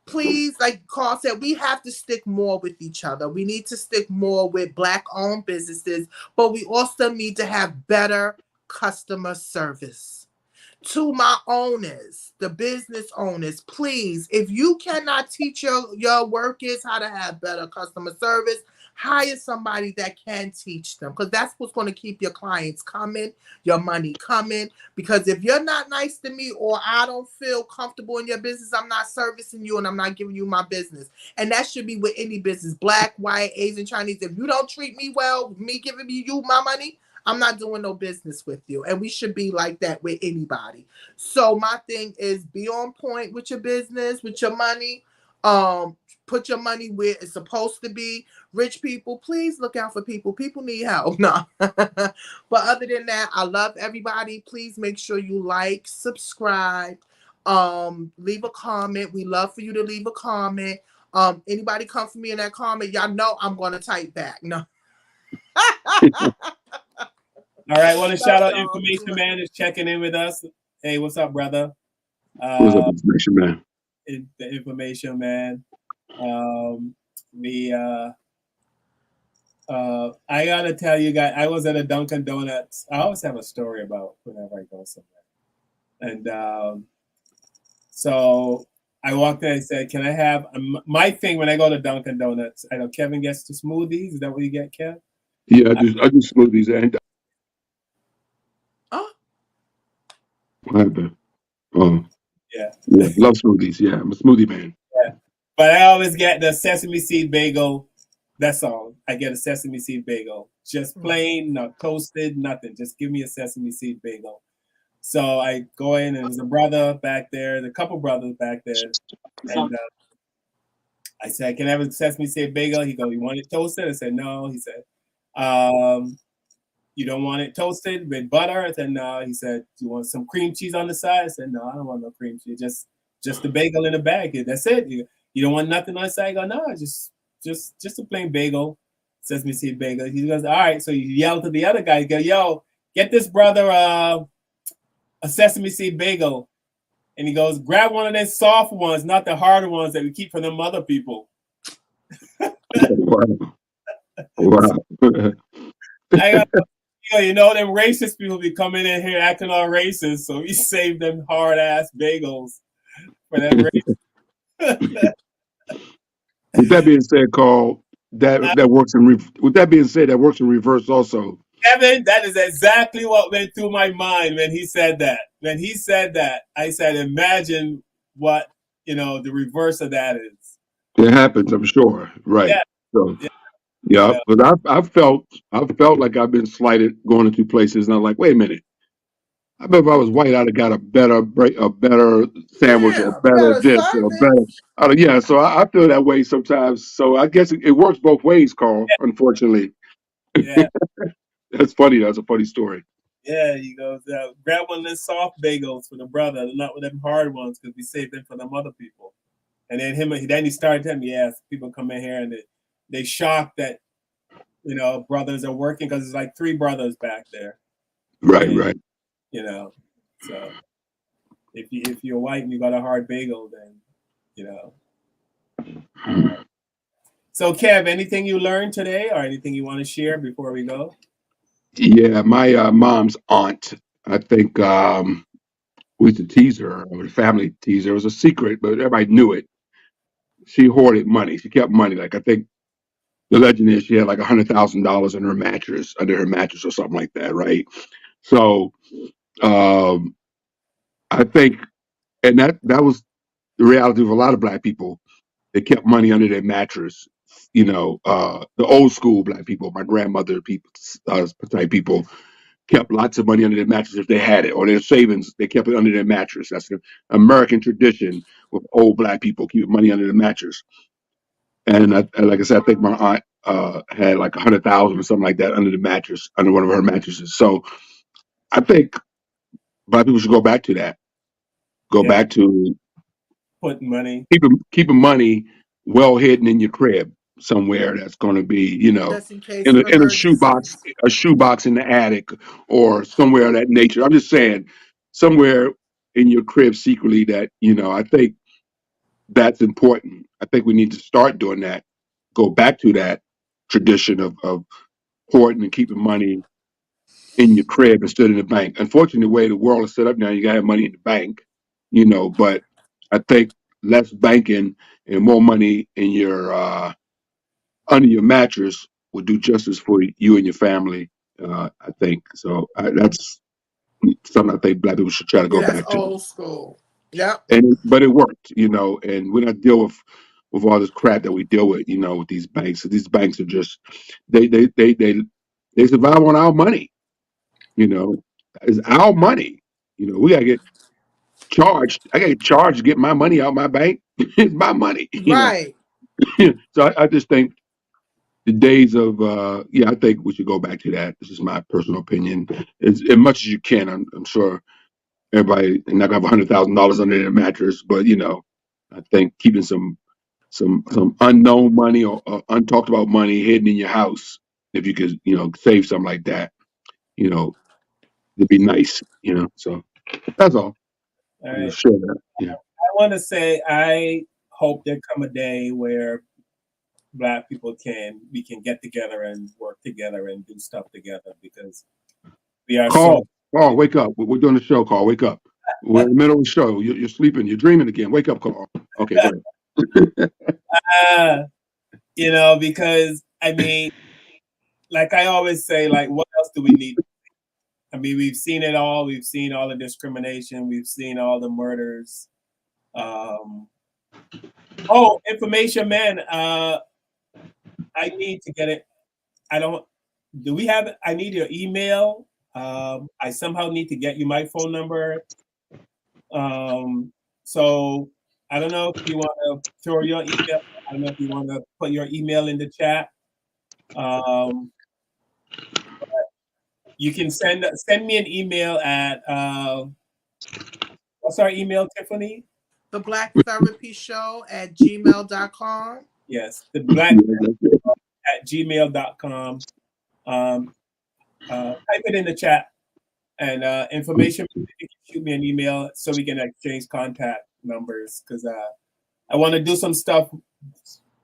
please, like Carl said, we have to stick more with each other. We need to stick more with Black-owned businesses, but we also need to have better customer service. To my owners, the business owners, please, if you cannot teach your workers how to have better customer service, hire somebody that can teach them, because that's what's going to keep your clients coming, your money coming. Because if you're not nice to me, or I don't feel comfortable in your business, I'm not servicing you and I'm not giving you my business. And that should be with any business, Black, white, Asian, Chinese. If you don't treat me well, me giving you my money, I'm not doing no business with you. And we should be like that with anybody. So my thing is, be on point with your business, with your money. Put your money where it's supposed to be. Rich people, please look out for people. People need help. No. But other than that, I love everybody. Please make sure you like, subscribe, leave a comment. We love for you to leave a comment. Anybody come for me in that comment, y'all know I'm gonna type back. No. All right, want to shout out Information Man is checking in with us. Hey, what's up, brother? What's up, Information Man? The Information Man. I gotta tell you guys, I was at a Dunkin' Donuts. I always have a story about whenever I go somewhere. And so I walked in and said, "Can I have my thing when I go to Dunkin' Donuts?" I know Kevin gets the smoothies. Is that what you get, Kev? Yeah, I do smoothies and. What happened? Yeah. Love smoothies. Yeah, I'm a smoothie man. Yeah. But I always get the sesame seed bagel. That's all. I get a sesame seed bagel. Just plain, not toasted, nothing. Just give me a sesame seed bagel. So I go in, and there's a brother back there, a couple brothers back there. And I said, "Can I have a sesame seed bagel?" He goes, "You want it toasted?" I said, "No." He said, "You don't want it toasted with butter?" I said, "No." He said, "Do you want some cream cheese on the side?" I said, "No, I don't want no cream cheese. Just the bagel in the bag. That's it. You don't want nothing on the side?" I go, "No, just a plain bagel, sesame seed bagel." He goes, "All right." So you yell to the other guy, you go, "Yo, get this brother a sesame seed bagel." And he goes, "Grab one of them soft ones, not the harder ones that we keep for them other people." Wow. Wow. I got, you know, them racist people be coming in here acting all racist, so we save them hard ass bagels for them. With that being said, Carl, that works in with that being said, that works in reverse also. Kevin, that is exactly what went through my mind when he said that. When he said that, I said, imagine what, the reverse of that is. It happens, I'm sure. Right. Yeah, So yeah, yeah, but I felt like I've been slighted going into places, and I'm like, wait a minute. I bet if I was white, I'd have got a better sandwich, or Yeah, better better this, or better. service. Yeah, so I feel that way sometimes. So I guess it works both ways, Carl. Unfortunately, yeah, that's funny. That's a funny story. yeah. He goes, grab one of them soft bagels for the brother, not with them hard ones, because we saved them for them other people. And then he started telling me, yes, people come in here and they shocked that, brothers are working because it's like three brothers back there. Right, And, right. so if you're white and you got a hard bagel, then, you know. So, Kev, anything you learned today or anything you want to share before we go? Yeah, my mom's aunt. I think we used to tease her, or the family tease her. It was a secret, but everybody knew it. She hoarded money. She kept money. Like I think the legend is she had like $100,000 in her mattress, under her mattress, or something like that, right? So um, I think, and that was the reality of a lot of black people. They kept money under their mattress. The old school black people, my grandmother people, type people, kept lots of money under their mattress if they had it, or their savings. They kept it under their mattress. That's the American tradition with old black people, keep money under the mattress. And like I said, I think my aunt had like 100,000 or something like that under the mattress, under one of her mattresses. So I think black people should go back to that. Go Yeah, back to putting money. keeping money well hidden in your crib somewhere that's going to be, Just in case in of a shoebox, emergencies. in the attic, or somewhere of that nature. I'm just saying, somewhere in your crib secretly, that I think that's important. I think we need to start doing that. Go back to that tradition of hoarding and keeping money in your crib instead of in the bank. Unfortunately, the way the world is set up now, you gotta have money in the bank, but I think less banking and more money in your under your mattress would do justice for you and your family. I think so. That's something I think black people should try to Yeah, go that's back to. old school. Yep. But it worked, and we don't deal with all this crap that we deal with, with these banks. So these banks are just they survive on our money. It's our money. We gotta get charged. I gotta get charged to get my money out my bank. It's my money. Right. So I just think the days of yeah, I think we should go back to that. This is my personal opinion. As much as you can. I'm sure everybody not gonna have $100,000 under their mattress, but I think keeping some unknown money, or untalked about money hidden in your house, if you could save something like that, you know it'd be nice. So that's all. All I'm right. sure that. Yeah. I want to say I hope there come a day where black people we can get together and work together and do stuff together because we are so. Carl, wake up. We're doing the show. Carl, wake up. We're in the middle of the show. You're sleeping. You're dreaming again. Wake up, Carl. Okay, go ahead. uh, because I mean, like I always say, like, what else do we need? I mean, we've seen it all. We've seen all the discrimination. We've seen all the murders. Um, information, man. I need to get it. I don't. Do we have it? I need your email. I somehow need to get you my phone number. So I don't know if you want to throw your email. I don't know if you want to put your email in the chat. Um, you can send me an email at what's our email, Tiffany? The Black Therapy Show at gmail.com. Yes, the black at gmail.com. Type it in the chat and information. You can shoot me an email so we can exchange contact numbers because I want to do some stuff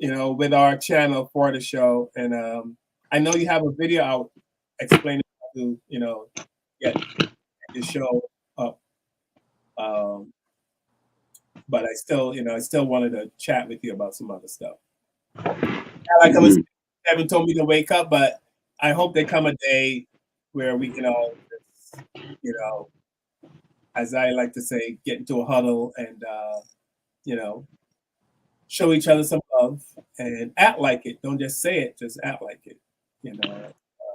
with our channel for the show. And I know you have a video out explaining how to, get the show up. But I still wanted to chat with you about some other stuff. Like I was, Kevin told me to wake up, but I hope there come a day where we can all just, as I like to say, get into a huddle and, show each other some love and act like it. Don't just say it, just act like it.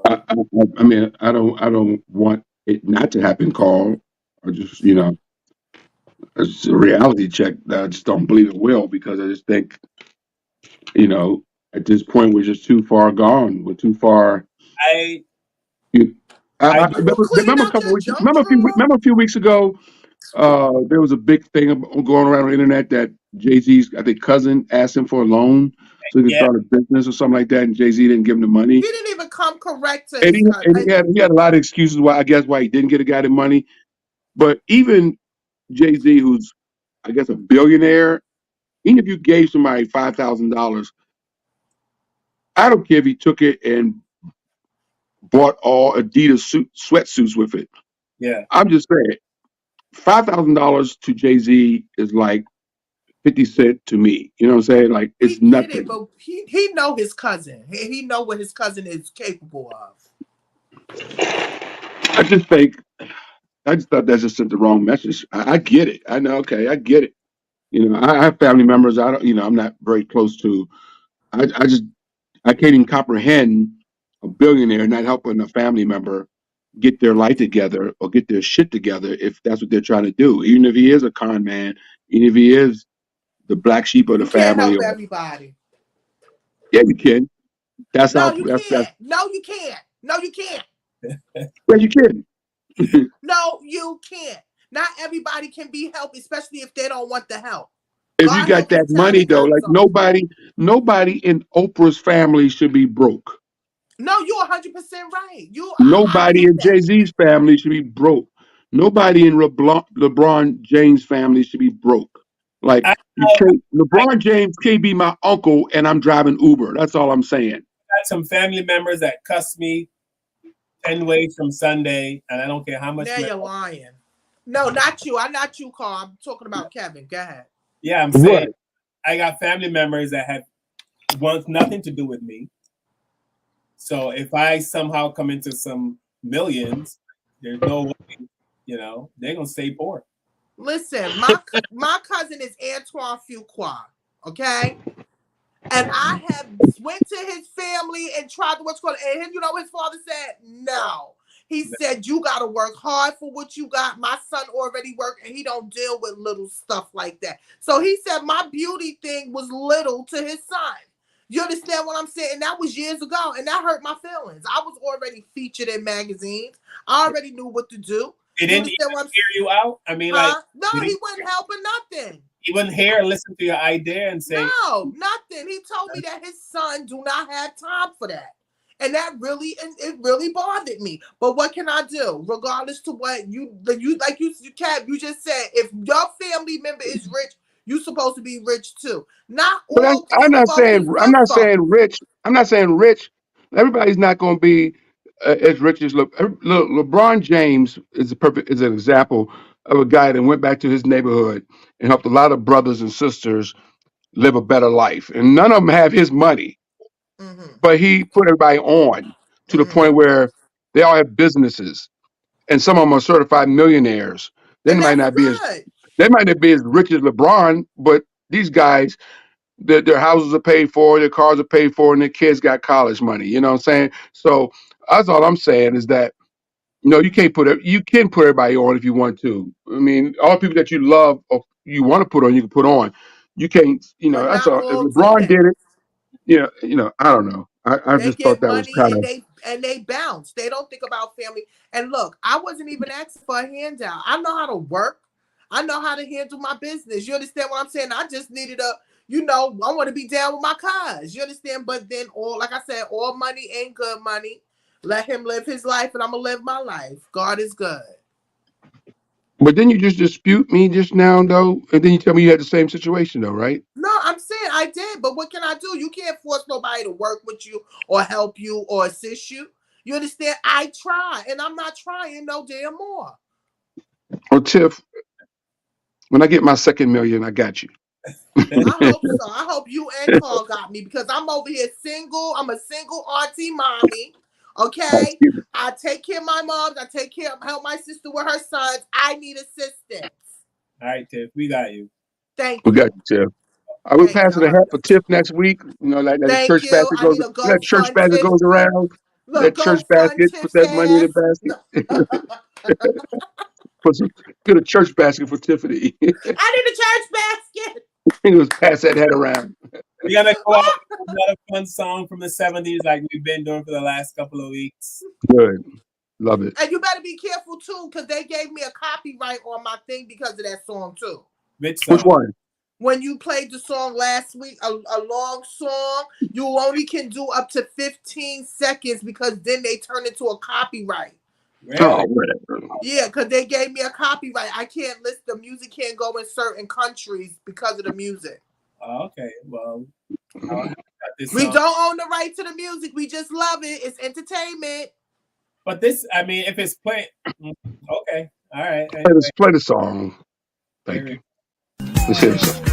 I mean, I don't want it not to happen, Carl. I just, it's a reality check that I just don't believe it will because I just think, at this point we're just too far gone. We're too far. I You, I I do. remember a couple weeks. Remember a few weeks ago. There was a big thing going around on the internet that Jay-Z's, I think, cousin asked him for a loan so he could Yeah. start a business or something like that, and Jay-Z didn't give him the money. He didn't even come correct to And his cousin. he had a lot of excuses why he didn't get a guy the money. But even Jay-Z, who's I guess a billionaire, even if you gave somebody $5,000, I don't care if he took it and bought all Adidas sweatsuits with it. Yeah. I'm just saying, $5,000 to Jay-Z is like 50 cent to me. You know what I'm saying? Like We it's get it, nothing. but he know his cousin. He know what his cousin is capable of. I just thought that just sent the wrong message. I get it. I know. Okay, I get it. I have family members. I don't. I'm not very close to. I can't even comprehend a billionaire not helping a family member get their life together or get their shit together if that's what they're trying to do. Even if he is a con man, even if he is the black sheep of the You can't family, help or everybody. yeah, you can. That's No, how. you That's can't. No, you can't. No, you can't. yeah, you can. No, you can't. Not everybody can be helped, especially if they don't want the help. If you God got help that his money talent though, got like some. nobody in Oprah's family should be broke. No, you're 100% right. I Nobody get in that. Jay-Z's family should be broke. Nobody in LeBron James' family should be broke. Like I you can't. LeBron James can't be my uncle, and I'm driving Uber. That's all I'm saying. got some family members that cuss me 10 ways from Sunday, and I don't care how much. Now you're lying. No, not you. I'm not you, Carl. I'm talking about Kevin. Go ahead. Yeah, I'm saying I got family members that want nothing to do with me. So if I somehow come into some millions, there's no way, they're gonna stay poor. Listen, my cousin is Antoine Fuqua, okay? And I have went to his family and tried to what's called, and his father said no. He said you got to work hard for what you got. My son already worked, and he don't deal with little stuff like that. So he said my beauty thing was little to his son. You understand what I'm saying? And that was years ago, and that hurt my feelings. I was already featured in magazines. I already knew what to do. He didn't even hear you out. I mean, like, no, he wasn't helping nothing. He wouldn't hear and listen to your idea and say, no, nothing. He told me that his son do not have time for that. And it really bothered me. But what can I do? Regardless to what you Kev, you just said, if your family member is rich, you supposed to be rich too. Not all I'm not saying folks. rich. I'm not saying rich. Everybody's not going to be as rich as LeBron James is an example of a guy that went back to his neighborhood and helped a lot of brothers and sisters live a better life. And none of them have his money, but he put everybody on to the point where they all have businesses, and some of them are certified millionaires. They might not be as rich as LeBron, but these guys, their houses are paid for, their cars are paid for, and their kids got college money. You know what I'm saying? So that's all I'm saying is that you can put everybody on if you want to. I mean, all the people that you love or you want to put on, you can put on. You can't. But That's not all. If all LeBron together. did it, I don't know. I They just thought get that was money kind and of. they bounce. They don't think about family. And look, I wasn't even asking for a handout. I know how to work. I know how to handle my business. You understand what I'm saying? I just needed I want to be down with my cuz. You understand? But then like I said, all money ain't good money. Let him live his life and I'm gonna live my life. God is good. But then you just dispute me just now, though, and then you tell me you had the same situation, though, right? No, I'm saying I did, but what can I do? You can't force nobody to work with you or help you or assist you. You understand? I try, and I'm not trying no damn more. Or Tiff, when I get my second million, I got you. I hope so. I hope you and Carl got me because I'm over here single. I'm a single auntie mommy. Okay? I take care of my moms. I take care of help my sister with her sons. I need assistance. All right, Tiff, we got you. Thank We got you. you, Tiff. I will Thank pass you. it a hat for Tiff next week. You know, like that Thank church you. basket I goes. need a That church GoFund basket Tiff. goes around. Look, That church GoFund basket. Put Tiff's that money in the ass. basket. Get a church basket for Tiffany. I need a church basket. He was pass that hat around. We're gonna go out with another fun song from the '70s, like we've been doing for the last couple of weeks. Good, love it. And you better be careful too, because they gave me a copyright on my thing because of that song too. Which Which song? one? When you played the song last week, a long song, you only can do up to 15 seconds because then they turn into a copyright. Really? Oh, whatever. Yeah, because they gave me a copyright. I can't list the music can't go in certain countries because of the music. Oh, okay, well, I'll got this We song. don't own the right to the music. We just love it. It's entertainment. But this, I mean, if it's playing, okay, all right. Play Anyway, play the song. Thank you. Let's hear the song.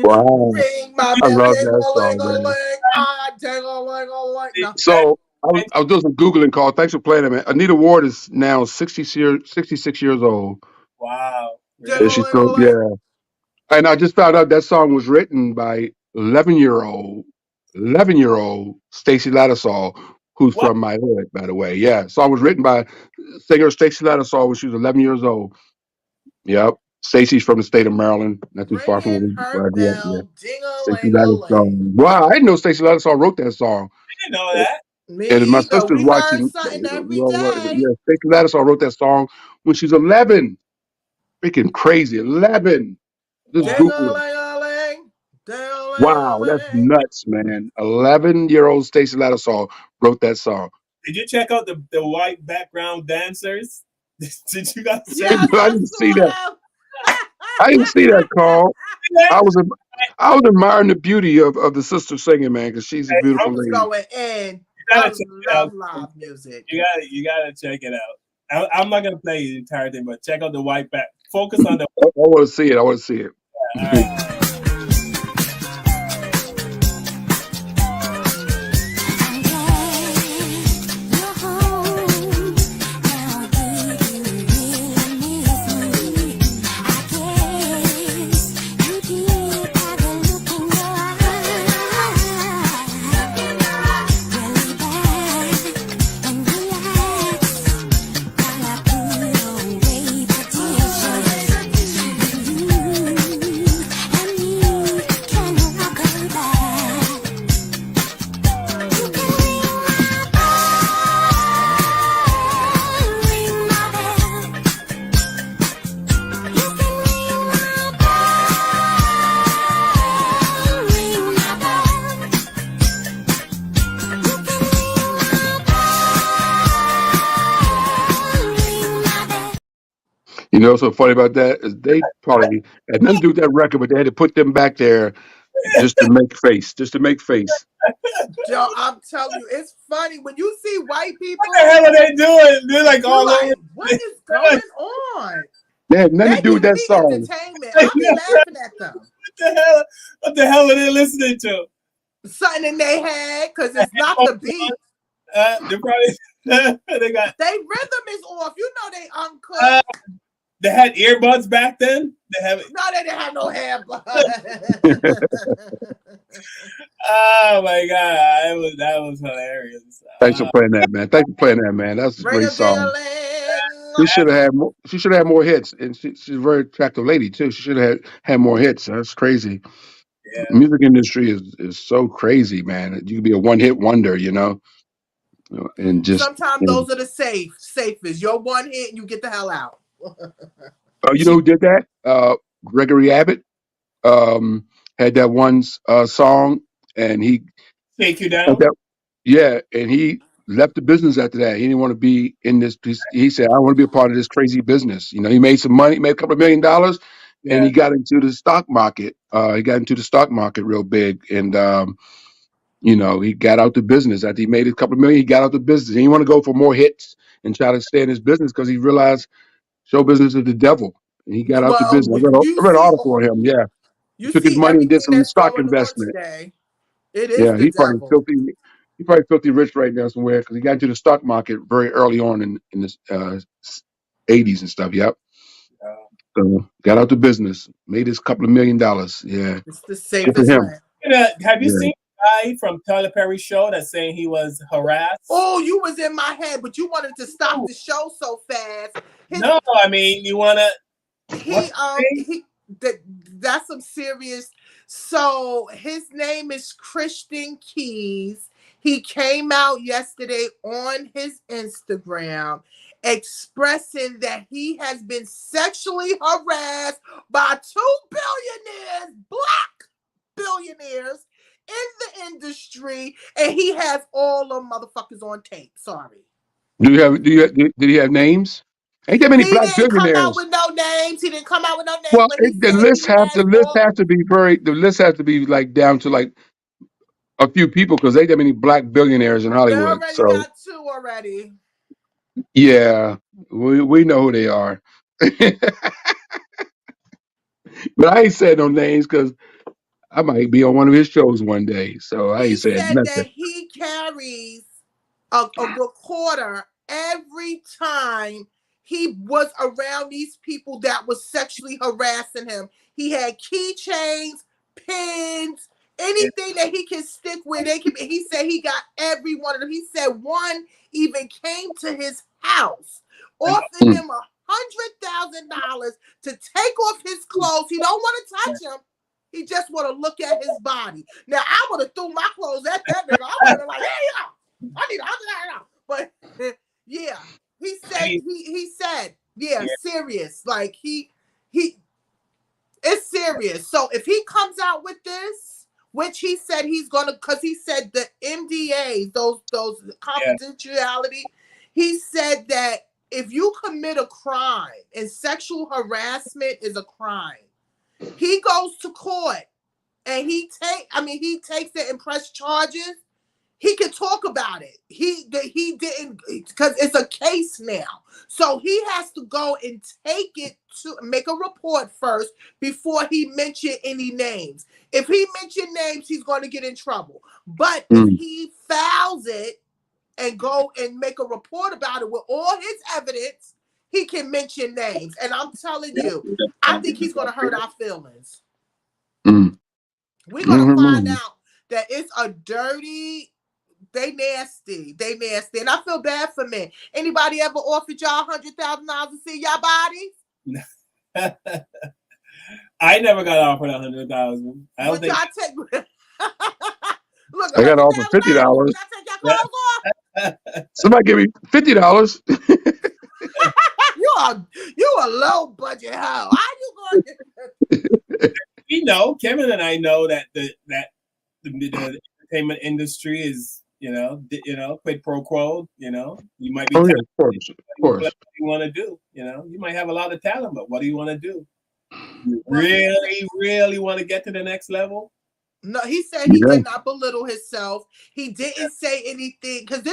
Wow. Ring my I bell, love ding that a ling song, a man. ling, ah, ding a ling a ling. No. So I was doing some Googling call. Thanks for playing it, man. Anita Ward is now 66 years old. wow. Ding And a she's ling a still, ling. yeah. And I just found out that song was written by 11-year old Stacey Lattisaw, who's What? from my hood, by the way. Yeah. Song was written by singer Stacey Lattisaw when she was 11 years old. Yep. Stacy's from the state of Maryland, not too far from Her where I grew up. Yeah. bell, Stacey ding-a-ling-a-ling. song. Wow, I didn't know Stacey song wrote that song. I didn't know that. Me And my either. sister's We learn watching. something every Well, day. yeah, Stacey song wrote that song when she's 11. Freaking crazy. 11. Just Wow. Google it. Ding-a-ling-a-ling, Wow, that's ding-a-ling-a-ling. nuts, man. 11-year-old Stacey song wrote that song. Did you check out the white background dancers? Did you guys check? Yes, I I didn't see that. saw them. I didn't see that, Carl. I was admiring the beauty of the sister singing, man, because she's a I beautiful was lady. going in. You I gotta check it love out. live music. You gotta check it out. I'm not gonna play the entire thing, but check out the white back. Focus on the. I want to see it. I want to see it. All right. You know what's so funny about that is they probably had nothing to do with that record, but they had to put them back there just to make face, just to make face. Joe, I'm telling you, it's funny when you see white people. What the hell are they doing? They're like all like, over. what is going on? They had nothing to do with that They song. entertainment. I be laughing at them. What the hell are they listening to? Something in their head because it's not the beat. They're probably they got. They rhythm is off. You know they uncooked. They had earbuds back then. They have. No, they didn't have no hair. Oh my god, that was hilarious. Thanks for playing that, man. Thanks for playing that, man. That's a great song. She should have had more. She should have had more hits, and she's a very attractive lady too. She should have had more hits. That's crazy. Yeah. The music industry is so crazy, man. You could be a one-hit wonder, you know, and just. Sometimes those are the safest. You're one hit and you get the hell out. Oh, you know who did that? Gregory Abbott had that one song, and he Take You had Down. that, yeah, and he left the business after that. He didn't want to be in this. He said, "I want to be a part of this crazy business." You know, he made some money, made a couple of $1 million, and he got into the stock market. He got into the stock market real big, and you know, he got out the business after he made a couple of million. He got out the business. He didn't want to go for more hits and try to stay in his business because he realized show business is the devil. And he got out the Well, business. you I read an see, article on him. Yeah, he you took his see money and did everything some that's stock going on investment. today. It is Yeah, the devil. He's probably filthy rich right now somewhere because he got into the stock market very early on in the '80s and stuff. Yep. So got out the business, made his couple of $1 million. Yeah, It's the good for safest him. way. Have you Yeah. seen the guy from Tyler Perry's show that's saying he was harassed? Oh, you was in my head, but you wanted to stop the show so fast. No, I mean you want to. That's some serious. So his name is Christian Keys. He came out yesterday on his Instagram expressing that he has been sexually harassed by 2 billionaires, black billionaires in the industry, and he has all them motherfuckers on tape. Sorry. Did he have names? Ain't that many He black didn't come out billionaires? with no names. He didn't come out with no names, Well, but he the said list he has has the list has to be like down to like a few people because ain't that many black billionaires in They Hollywood. already So got 2 already. yeah, we know who they are. But I ain't said no names because I might be on one of his shows one day. So I He ain't saying said that nothing. he carries a recorder every time he was around these people that was sexually harassing him. He had keychains, pins, anything that he can stick with. He said he got every one of them. He said one even came to his house, offering him $100,000 to take off his clothes. He don't want to touch him. He just want to look at his body. Now I would have threw my clothes at that nigga. I would have been like, hey yo, I need $100,000. But yeah, he said, yeah, serious. Like he it's serious. So if he comes out with this, which he said he's gonna, because he said the MDAs, those confidentiality, he said that if you commit a crime and sexual harassment is a crime, he goes to court and he takes it and press charges. He can talk about it. He didn't, because it's a case now. So he has to go and take it to make a report first before he mention any names. If he mention names, he's going to get in trouble. But if he files it and go and make a report about it with all his evidence, he can mention names. And I'm telling you, I think he's going to hurt our feelings. We're going to find out that it's a dirty... They nasty, and I feel bad for men. Anybody ever offered y'all $100,000 to see y'all bodies? I never got offered $100,000. I don't think. Look, I got offered $50. Somebody give me $50. You a low budget hoe. How you going? We know, Kevin and I know that the entertainment industry is, quid pro quo. You might be. Oh yeah, of course. What do you want to do? You might have a lot of talent, but what do you want to do? You really want to get to the next level? No, he said he did not belittle himself. He didn't say anything because he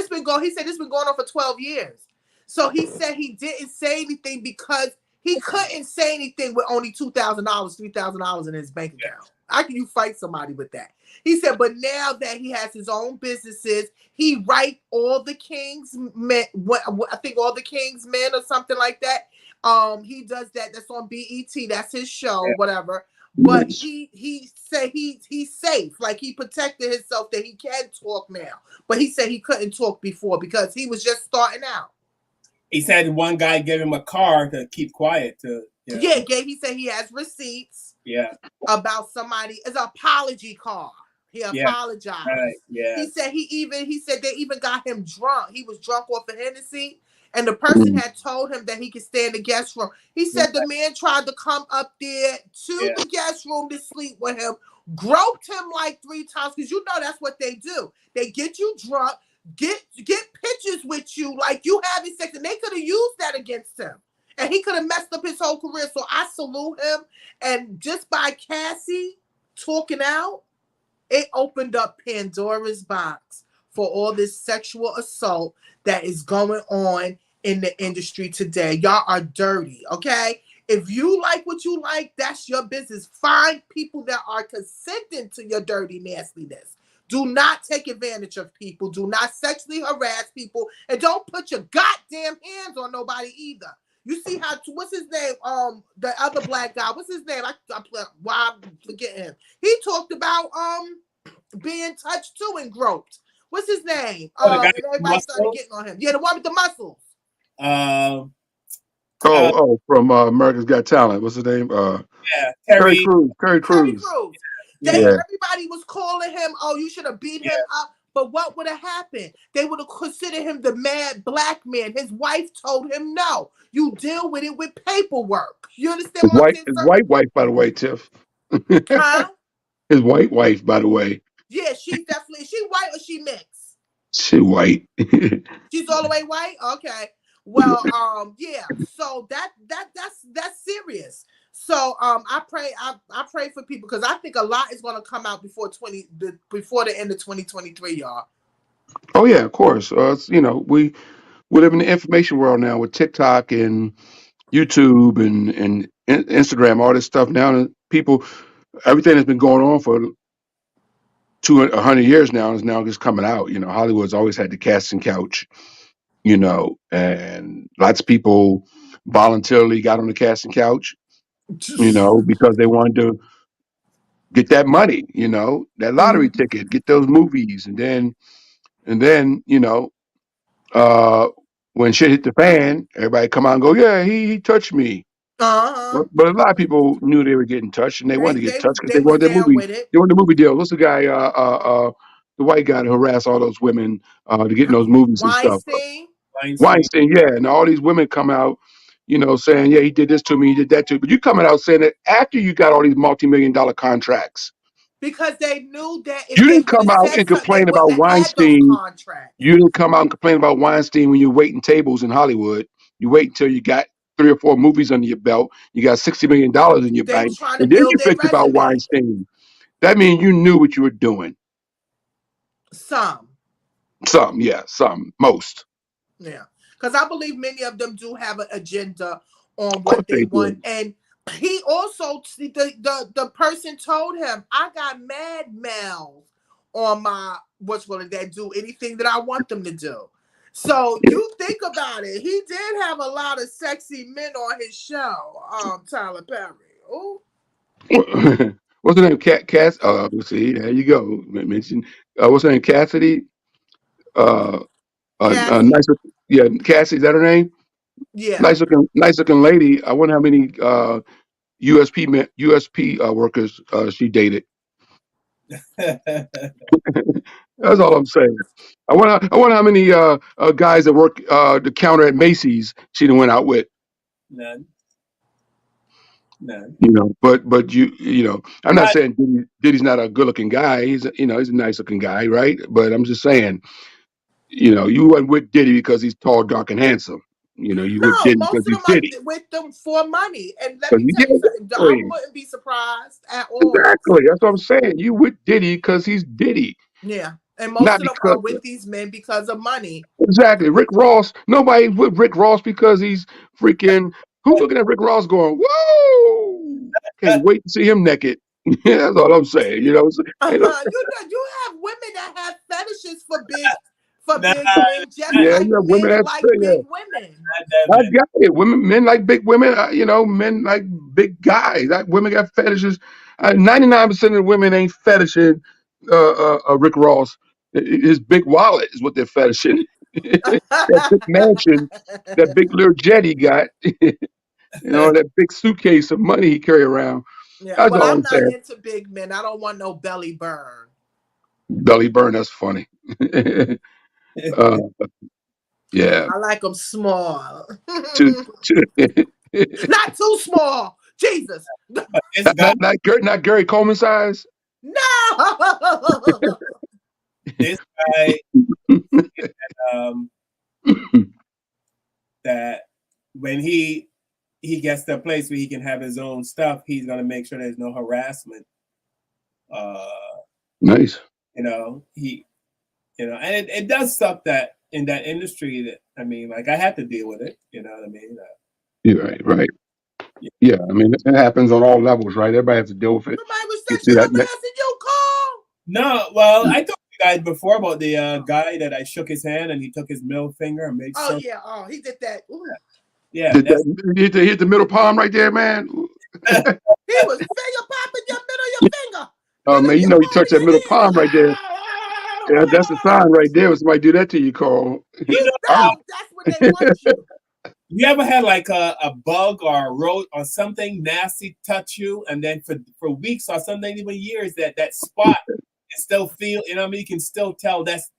said this been going on for 12 years. So he said he didn't say anything because he couldn't say anything with only $2,000, $3,000 in his bank account. How can you fight somebody with that? He said, but now that he has his own businesses, he write all the King's Men. I think All the King's Men or something like that. He does that. That's on BET. That's his show, whatever. But he said he's safe. Like he protected himself that he can talk now. But he said he couldn't talk before because he was just starting out. He said one guy gave him a car to keep quiet. He said he has receipts. About somebody. It's an apology card. He apologized. Right, He said they even got him drunk. He was drunk off of Hennessy, and the person had told him that he could stay in the guest room. He said the man tried to come up there to the guest room to sleep with him, groped him like 3 times, because that's what they do. They get you drunk, get pictures with you like you having sex, and they could have used that against him. And he could have messed up his whole career. So I salute him. And just by Cassie talking out, it opened up Pandora's box for all this sexual assault that is going on in the industry today. Y'all are dirty, okay? If you like what you like, that's your business. Find people that are consenting to your dirty nastiness. Do not take advantage of people. Do not sexually harass people. And don't put your goddamn hands on nobody either. You see how, what's his name? The other black guy, what's his name? I'm forgetting him. He talked about being touched too and groped. What's his name? And everybody started getting on him. Yeah, the one with the muscles. From America's Got Talent. What's his name? Terry Crews. Terry Crews. Everybody was calling him, you should have beat him up. But what would have happened? They would have considered him the mad black man. His wife told him, no, you deal with it with paperwork. You understand what I'm saying? His white wife, by the way, Tiff. Huh? His white wife, by the way. Yeah, she's definitely, she white or she mixed? She white. She's all the way white? Okay. Well, yeah. So that's serious. So I pray for people because I think a lot is going to come out before the end of 2023, y'all. Oh yeah, of course. We live in the information world now with TikTok and YouTube and Instagram, all this stuff now. People, everything that's been going on for 100 years now is now just coming out. Hollywood's always had the casting couch. And lots of people voluntarily got on the casting couch. Because they wanted to get that money, that lottery ticket, get those movies, and then, when shit hit the fan, everybody come out and go, yeah, he touched me. But a lot of people knew they were getting touched, and they wanted to get touched because They they was wanted their down movie. with it. They wanted the movie deal. What's the guy? The white guy to harass all those women to get in those movies and stuff. Weinstein. Weinstein, yeah, and all these women come out, saying, yeah, he did this to me, he did that to me. But you coming out saying that after you got all these multi-million-dollar contracts. Because they knew that if You they didn't would come have out said and something, they complain wouldn't about have had those Weinstein. contracts. You didn't come out and complain about Weinstein when you're waiting tables in Hollywood. You wait until you got 3 or 4 movies under your belt. You got $60 million in your They bank. was trying to And then build you their bitch about resume. Weinstein. That means you knew what you were doing. Some. Some, yeah, some, most. Yeah. Because I believe many of them do have an agenda on Of course what they they want. do. And he also, the person told him, I got mad mails on my, that do anything that I want them to do. So you think about it. He did have a lot of sexy men on his show, Tyler Perry. Ooh. What's her name? Cass. Let's see. There you go. Mention. What's her name? Cassidy. Cassie? Nice. Yeah, Cassie. Is that her name? Yeah. Nice looking lady. I wonder how many USP workers she dated. That's all I'm saying. I wonder how many guys that work the counter at Macy's she done went out with. None. But I'm not But saying Diddy's not a good looking guy. He's a nice looking guy, right? But I'm just saying, you wasn't with Diddy because he's tall, dark, and handsome. You with No, Diddy most because of he's them are Diddy. with them for money. And let 'Cause me tell yeah, you something. I exactly, wouldn't be surprised at all. exactly. That's what I'm saying. You with Diddy because he's Diddy, Yeah. And most not of them are because with these men because of money. exactly. Rick Ross. Nobody's with Rick Ross because he's freaking. Who's looking at Rick Ross going, whoa? Can't wait to see him naked. Yeah, that's all I'm saying. Ain't no- You have women that have fetishes for nah, big men, just yeah, like you have women men that's like yeah. big women. not that I many. got it. Men like big women. Men like big guys. Women got fetishes. 99% of the women ain't fetishing Rick Ross. His big wallet is what they're fetishing. That big mansion, that big little jet he got. That big suitcase of money he carry around. Yeah. That's Well, all I'm I'm not saying. into big men. I don't want no belly burn. Belly burn. That's funny. uh, yeah. I like them small. Too, too, Not too small. Jesus. This guy, not Gary Coleman size. No. this guy, um, that when he gets to a place where he can have his own stuff, he's gonna make sure there's no harassment. Uh, Nice. And it does suck that in that industry that like I had to deal with it. You know what I mean? You're right. Yeah, I mean, it happens on all levels, right? Everybody has to deal with it. Somebody was You see sexually that? harassing you, Carl? No, well, I told you guys before about the guy that I shook his hand and he took his middle finger and made Oh yeah. Oh, he did that. Ooh. Yeah, that's hit the middle palm right there, man. He was finger popping your middle of your finger. Oh man, you touch that middle palm right there. Yeah, that's a sign right there when somebody do that to you, Carl. You know that's when they want you. You ever had like a bug or a roach or something nasty touch you, and then for weeks or something, even years, that spot and still feel, you can still tell that's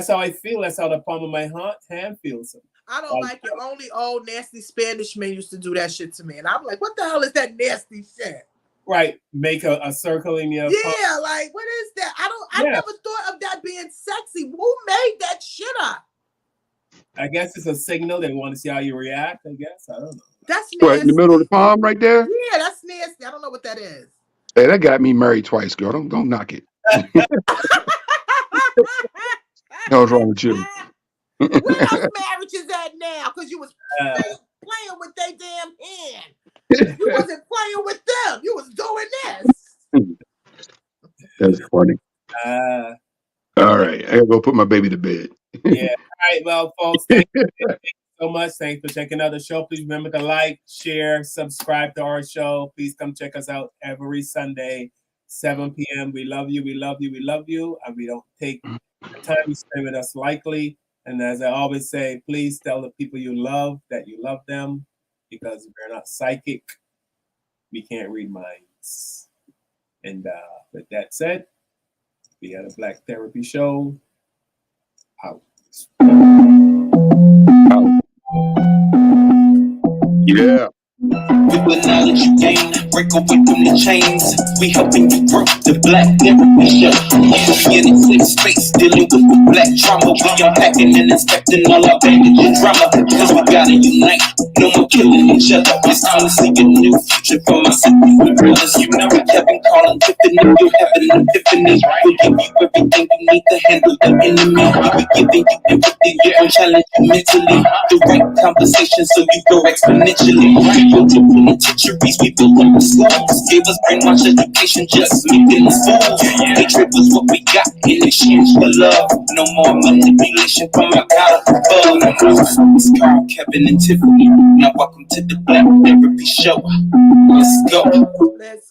how I feel. That's how the palm of my hand feels. I don't like it. Only old nasty Spanish men used to do that shit to me, and I'm like, what the hell is that nasty shit? Right, make a circle in your palm. Like what is that? I never thought of that being sexy. Who made that shit up? I guess it's a signal they want to see how you react. I guess I don't know. That's nasty. Right in the middle of the palm, right there. Yeah, that's nasty. I don't know what that is. Hey, that got me married twice, girl. Don't knock it. What's wrong with you? Where those marriages at now? Because you was playing with their damn hand. You wasn't playing with them. You was doing this. That's funny. All right, I gotta go put my baby to bed. Yeah. All right. Well, folks, thank you so much. Thanks for checking out the show. Please remember to like, share, subscribe to our show. Please come check us out every Sunday, 7 p.m. We love you. We love you. We love you. And we don't take the time you spend with us lightly. And as I always say, please tell the people you love that you love them, because we're not psychic. We can't read minds. And with that said, we had a Black Therapy Show. Out. Yeah. With the knowledge you gain, break away from the chains. We helping you grow the Black Therapy Show. We in a safe space, dealing with the black trauma. We unpacking and inspecting all our baggage and drama. Cause we gotta unite, no more killing each other. It's time to see a new future for my city. We realize you know Kevin calling Tiffany. You're having an epiphany. We'll give you everything you need to handle the enemy. We'll be giving you empathy, you gon' challenge you mentally. The right conversation so you grow exponentially. Penitentiaries, we built them with schools. Gave us brainwash education, just making us fools. Hatred was what we got in exchange for love. No more manipulation from our God above. It's called Kevin and Tiffany. Now welcome to the Black Therapy Show. Let's go. Let's